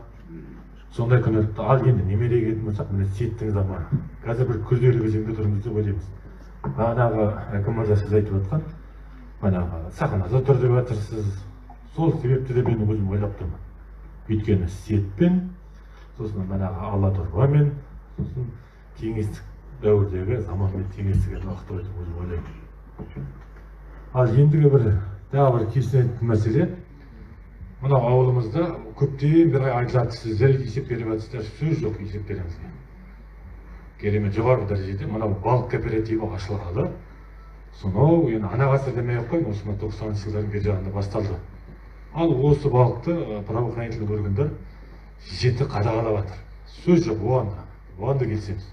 сондай күн өтті. Ал енді немереге келетін болсақ, міне сеттің заманы. Қазір бір күрделі кезеңде тұрмыз деп ойлаймыз. Бағанағы әкім мырза сіз айтып отқан, манағы сахнада тұр деп жатырсыз. Сол себепті де мен өзім ойлап тұрмын. Өйткені сетпен, сосын манағы ала дорбамен, сосын кеңестік дәуірдегі заманмен теңестік уақыт өтіп өзім ойлаймын. Ал ендігі бір тағы бір кесілетін мәселе, мынау ауылымызда көптеген бір айтылады, сіздер есеп беріп жатсыздар, сөз жоқ есеп беріңізге. Керемет жоғары дәрежеде мынау балық кооперативі ашылғалы, сонау енді ана ғасыр демей ақ қойын, осы 90-шы жылдардың бер жағында басталды. Ал осы балықты правоохранительдік органдар жіті қадағалап жатыр. Сөз жоқ, оған да келсеміз.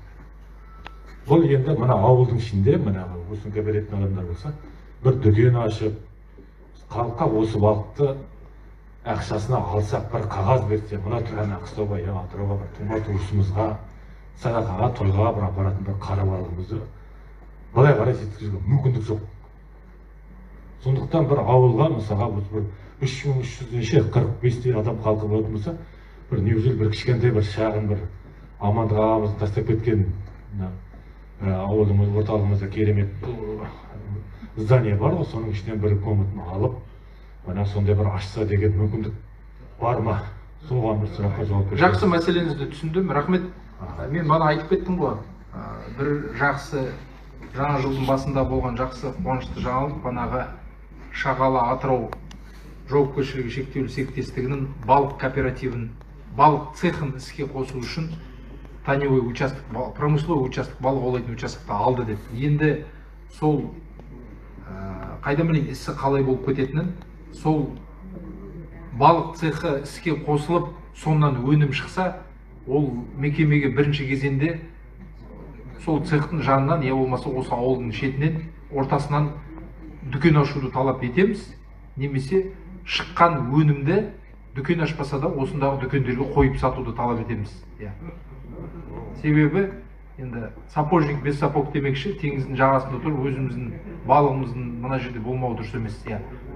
Бұл енді мына ауылдың ішінде, мына осы кооперативтің адамдар болса, бір дүкен ашып, халыққа осы балықты ақшасына алсақ, бір қағаз берсе, мына тұрған Ақтауға, Атырауға, бір тума туысымызға, садақаға, тойға бір апаратын бір қара балығымызды былай қарай жеткізуге мүмкіндік жоқ. Сондықтан бір ауылға, мысалға, бір 3345 адам халқы болатын болса, бір неужели бір кішкентай бір шағын бір Амандық ағамыздың тастап кеткен ауылдың орталығымызда керемет здание бар ғой, соның ішінен бір комнатын алып, мына сондай бір ашса деген мүмкіндік бар ма? Соған бір сұраққа жауап берсеңіз. Жақсы, мәселеңізді түсіндім, рахмет. Мен бана айтып кеттім ғой, бір жақсы жаңа жылдың басында болған жақсы қуанышты жаңалық, банағы Шағала Атырау жауапкершілігі шектеулі серіктестігінің балық кооперативін, балық цехын іске қосу үшін теневой участок, промысловый участок, балық аулайтын участокты алды деп. Енді сол қайдан білейін ісі қалай болып кететінін, сол балық цехы іске қосылып, сонdan өнім шықса, ол мекемеге бірінші кезеңде сол цехтың жанынан, не болмаса осы ауылдың шетінен, ортасынан дүкен ашуды талап етеміз, немесе шыққан өнімді дүкен ашпаса да осындағы дүкендерге қойып сатуды талап етеміз. Себебі енді сапожник без сапог демекші, теңіздің жағасында тұр, өзіміздің балығымыздың мына жерде болмауы дұрыс емес.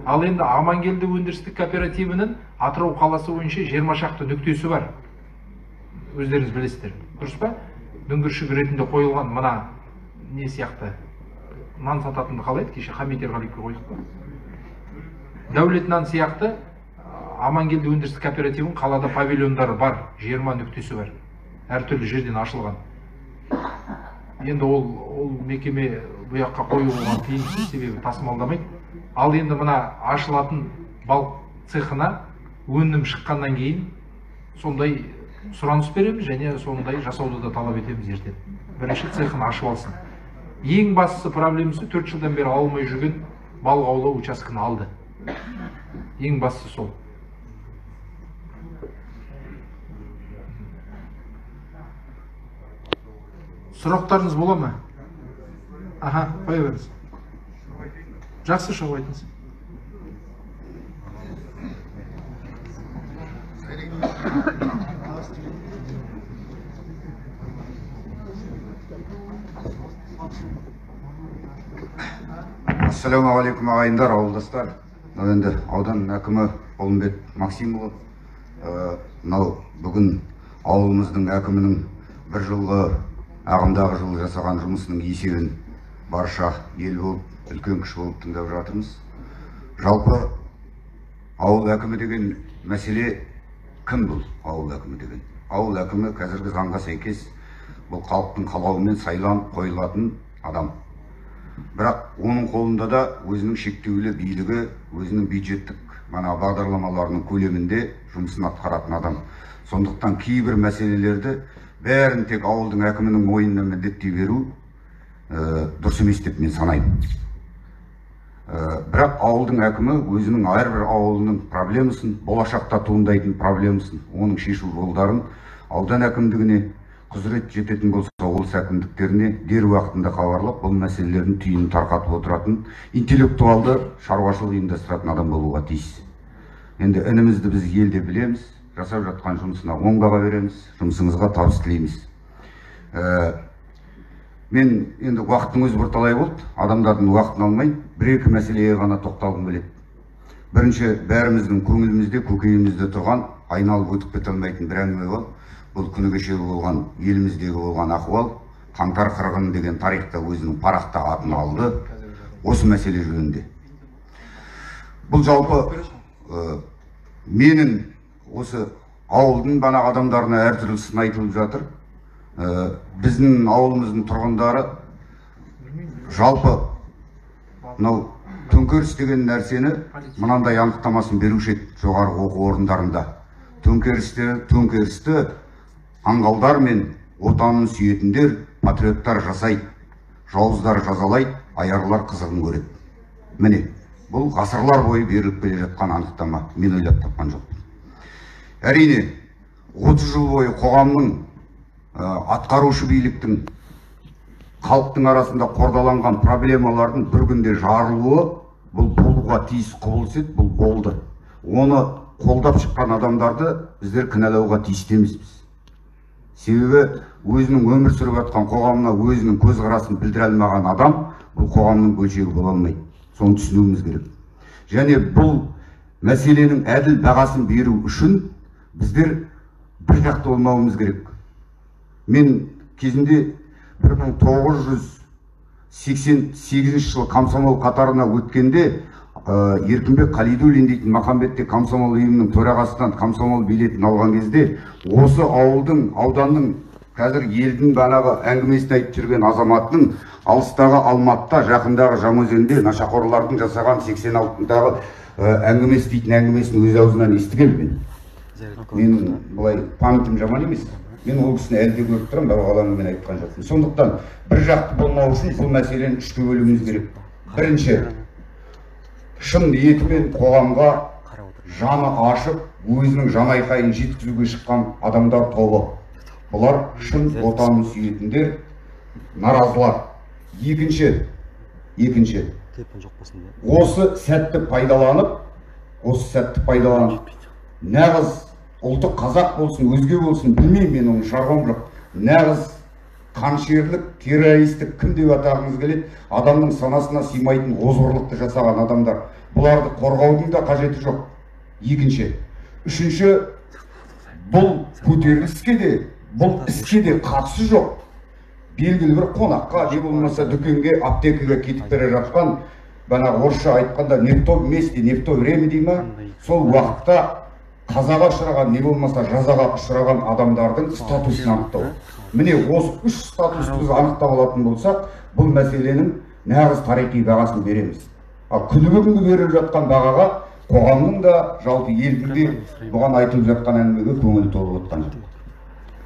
Ал енді Амангелді өндірістік кооперативінің Атырау қаласы бойынша 20 шақты нүктесі бар. Өздеріңіз білесіздер, дұрыс па? Дүңгіршік ретінде қойылған мына не сияқты нан сататынды қалайды, кеше Хамитер Ғалипке қойдық па? Дәулет нан сияқты Амангелді өндірістік кооперативінің қалада павильондары бар, 20 нүктесі бар. Әртүрлі жерден ашылған. Енді ол мекеме бұяққа қойылған тиімсіз, себебі тасымалдамайды. Ал енді мына ашылатын балық цехына өнім шыққаннан кейін сондай сұраныс береміз және сондай жасауды да талап етеміз ертең. Бірінші цехын ашып алсын. Ең бастысы проблемасы 4 жылдан бері алынбай жүрген балық аулау учаскені алды. Ең бастысы сол. Сұрақтарыңыз бола ма? Аха, қоя беріңіз. Жақсы шығып айтыңыз. Ассалаумағалейкум ағайындар, ауылдастар. Енді аудан әкімі Олымбет Максимұлы, мынау бүгін ауылымыздың әкімінің бір жылғы ағымдағы жылы жасаған жұмысының есебін барша ел болып, үлкен кіші болып тыңдап жатырмыз. Жалпы ауыл әкімі деген мәселе кім бұл ауыл әкімі деген? Ауыл әкімі қазіргі заңға сәйкес бұл халықтың қалауымен сайланып қойылатын адам. Бірақ оның қолында да өзінің шектеулі билігі, өзінің бюджеттік бағдарламаларының көлемінде жұмысын атқаратын адам. Сондықтан кейбір мәселелерді бәрін тек ауылдың әкімінің мойнына міндеттей беру дұрыс емес деп мен санаймын. Бірақ ауылдың әкімі өзінің әрбір ауылының проблемасын, болашақта туындайтын проблемасын, оның шешу жолдарын аудан әкімдігіне құзырет жететін болса облыс әкімдіктеріне дер уақытында хабарлап, бұл мәселелердің түйінін тарқатып отыратын, интеллектуалды шаруашылық ұйымдастыратын адам болуға тиіс. Енді інімізді біз елде білеміз, жасап жатқан жұмысына оң баға береміз, жұмысыңызға табыс тілейміз. Мен енді уақыттың өзі бірталай болды, адамдардың уақытын алмай, бір-екі мәселеге ғана тоқталғым келеді. Бірінші, бәріміздің көңілімізде, көкейімізде тұрған, айналып өтіп кете алмайтын бір әңгіме бар. Бұл күні кешегі болған, еліміздегі болған ахуал, қаңтар қырғыны деген тарихта өзінің парақта атын алды, осы мәселе жөнінде. Бұл жалпы менің осы ауылдың бана адамдарына әртүрлі сын айтылып жатыр. Біздің ауылымыздың тұрғындары жалпы мынау төңкеріс деген нәрсені мынандай анықтамасын беруші еді жоғарғы оқу орындарында. Төңкерісті аңғалдар мен отанын сүйетіндер, патриоттар жасайды, жауыздар жазалайды, аярлар қызығын көреді. Міне, бұл ғасырлар бойы беріліп келе жатқан анықтама, мен ойлап тапқан жоқпын. Әрине, 30 жыл бойы қоғамның, атқарушы биліктің, халықтың арасында қордаланған проблемалардың бір күнде жарылуы, бұл болуға тиіс құбылыс еді, бұл болды. Оны қолдап шыққан адамдарды біздер кінәлауға тиістеміз біз. Себебі өзінің өмір сүріп жатқан қоғамына өзінің көзқарасын білдіре алмаған адам бұл қоғамның бөлшегі бола алмайды. Соны түсінуіміз керек. Және бұл мәселенің әділ бағасын беру үшін біздер бір жақты болмауымыз керек. Мен кезінде 1988 жылы комсомол қатарына өткенде Еркінбек Қалидуллин дейтін Махамбетте комсомол ұйымының төрағасынан комсомол билетін алған кезде осы ауылдың, ауданның, қазір елдің банағы әңгімесін айтып жүрген азаматтың алыстағы Алматыда, жақындағы Жаңаөзенде нашақорлардың жасаған 86-дағы әңгімесі дейтін әңгімесін өз аузынан естіген мен. Мен бұлай памятым жаман емес. Мен ол кісіні әлде көріп тұрмын, бірақ аламын мен айтқан жоқпын. Сондықтан бір жақты болмау үшін бұл мәселені үшке бөлуіміз керек. Бірінші, шын ниетімен қоғамға жаны ашып, өзінің жанайқайын жеткізуге шыққан адамдар тобы. Бұлар шын отанын сүйетіндер, наразылар. Екінші, осы сәтті пайдаланып, нағыз ұлты қазақ болсын, өзге болсын, білмеймін, мен оның шаруам жоқ. Нағыз қаншерлік, террористік кім деп атағыңыз келеді, адамның санасына сыймайтын озғырлықты жасаған адамдар. Бұларды қорғаудың да қажеті жоқ. Екінші. Үшінші, бұл көтеріліске де, бұл іске де қатысы жоқ. Белгілі бір қонаққа, не болмаса дүкенге, аптекаға кетіп бере жатқан, банағы орысша айтқанда не в то месте, не в то время дей ма, сол уақытта қазаға ұшыраған, не болмаса жазаға ұшыраған адамдардың статусын анықтау. Міне осы үш статусты біз анықтап алатын болсақ, бұл мәселенің нағыз тарихи бағасын береміз. Ал күніге күнгі беріліп жатқан бағаға қоғамның да жалпы елдің де бұған айтылып жатқан әңгімеге көңілі толып отқан жоқ.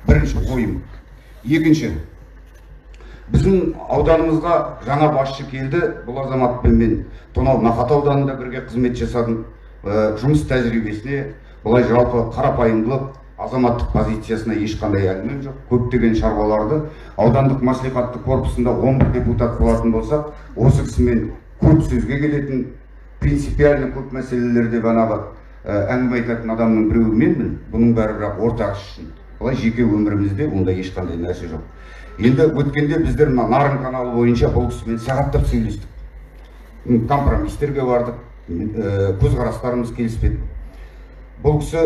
Бірінші ойым. Екінші, біздің ауданымызға жаңа басшы келді. Бұл азаматпен мен Тонау Нақат ауданында бірге қызмет жасадым. Жұмыс тәжірибесіне, бұлай жалпы қарапайымдылық, азаматтық позициясына ешқандай әңгіме жоқ. Көптеген шаруаларды аудандық мәслихаттық корпусында 11 депутат болатын болсақ, осы кісімен көп сөзге келетін, принципиально көп мәселелерде банағы әңгіме айтатын адамның біреуі менмін. Бұның бәрі бірақ ортақ іс үшін. Бұлай жеке өмірімізде онда ешқандай нәрсе жоқ. Енді өткенде біздер Нарын каналы бойынша бұл кісімен сағаттап сөйлестік. Компромистерге бардық, көзқарастарымыз келіспеді. Бұл кісі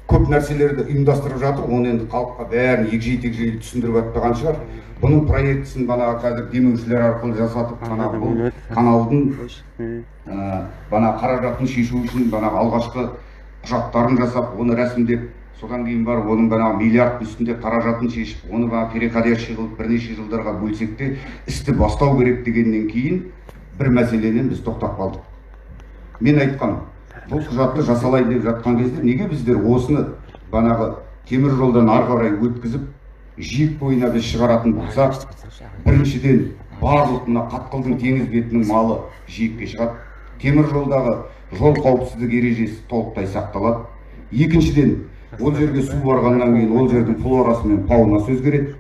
көп нәрселерді ұйымдастырып жатыр, оны енді халыққа бәрін егжей-тегжейлі түсіндіріп атпаған шығар. Бұның проектісін банағы қазір демеушілер арқылы жасатып, банағы бұл каналдың банағы қаражатын шешу үшін банағы алғашқы құжаттарын жасап, оны рәсімдеп, содан кейін бар оның банағы миллиард үстінде қаражатын шешіп, оны банағы переходящий қылып бірнеше жылдарға бөлсек те істі бастау керек дегеннен кейін бір мәселеден біз тоқтап қалдық. Мен айтқаным, бұл құжатты жасалайын деп жатқан кезде неге біздер осыны банағы темір жолдан ары қарай өткізіп, жиек бойына біз шығаратын болсақ, біріншіден барлық мына Қатқылдың теңіз бетінің малы жиекке шығады. темір жолдағы жол қауіпсіздік ережесі толықтай сақталады. Екіншіден, ол жерге су барғаннан кейін ол жердің флорасы мен фаунасы өзгереді.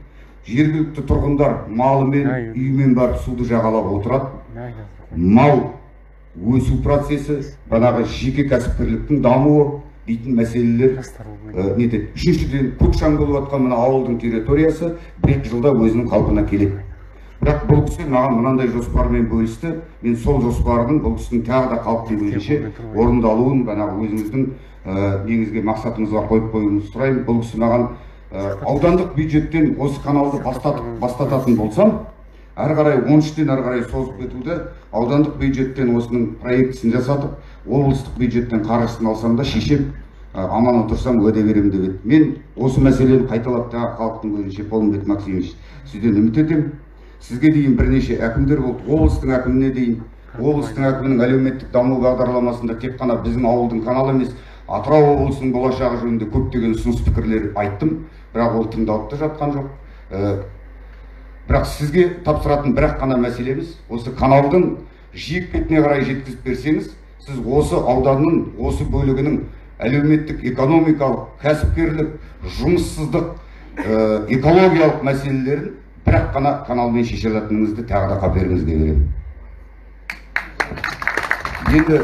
Жергілікті тұрғындар малымен, үймен барып суды жағалап отырады. Мал өсу процесі, бағанағы жеке кәсіпкерліктің дамуы дейтін мәселелер нетеді. Үшіншіден, көкшаң болып жатқан мына ауылдың территориясы 1-2 жылда өзінің қалпына келеді. Бірақ бұл кісі маған мынандай жоспармен бөлісті. Мен сол жоспардың бұл кісінің тағы да қалыпты бойынша орындалуын бағанағы өзіміздің негізгі мақсатымызға қойып қоюымызды сұраймын. Бұл кісі маған аудандық бюджеттен осы каналды бастататын болсам, әрі қарай 13-тен әрі қарай созып кетуді, аудандық бюджеттен осының проектісін жасатып, облыстық бюджеттен қаржысын алсам да шешем, аман отырсам уәде беремін деп еді. Мен осы мәселені қайталап тағы халықтың көзінше Полымбек Максимович сізден үміт етемін. Сізге дейін бірнеше әкімдер болды, облыстың әкіміне дейін, облыстың әкімінің әлеуметтік даму бағдарламасында тек қана біздің ауылдың каналы емес, Атырау облысының болашағы жөнінде көптеген ұсыныс пікірлер айттым, бірақ ол тыңдалып та жатқан жоқ. Бірақ сізге тапсыратын бірақ қана мәселеміз, осы каналдың жиек бетіне қарай жеткізіп берсеңіз, сіз осы ауданның, осы бөлігінің әлеуметтік, экономикалық, кәсіпкерлік, жұмыссыздық, экологиялық мәселелерін бірақ қана каналмен шеше алатыныңызды тағы да қаперіңізге беремін. Енді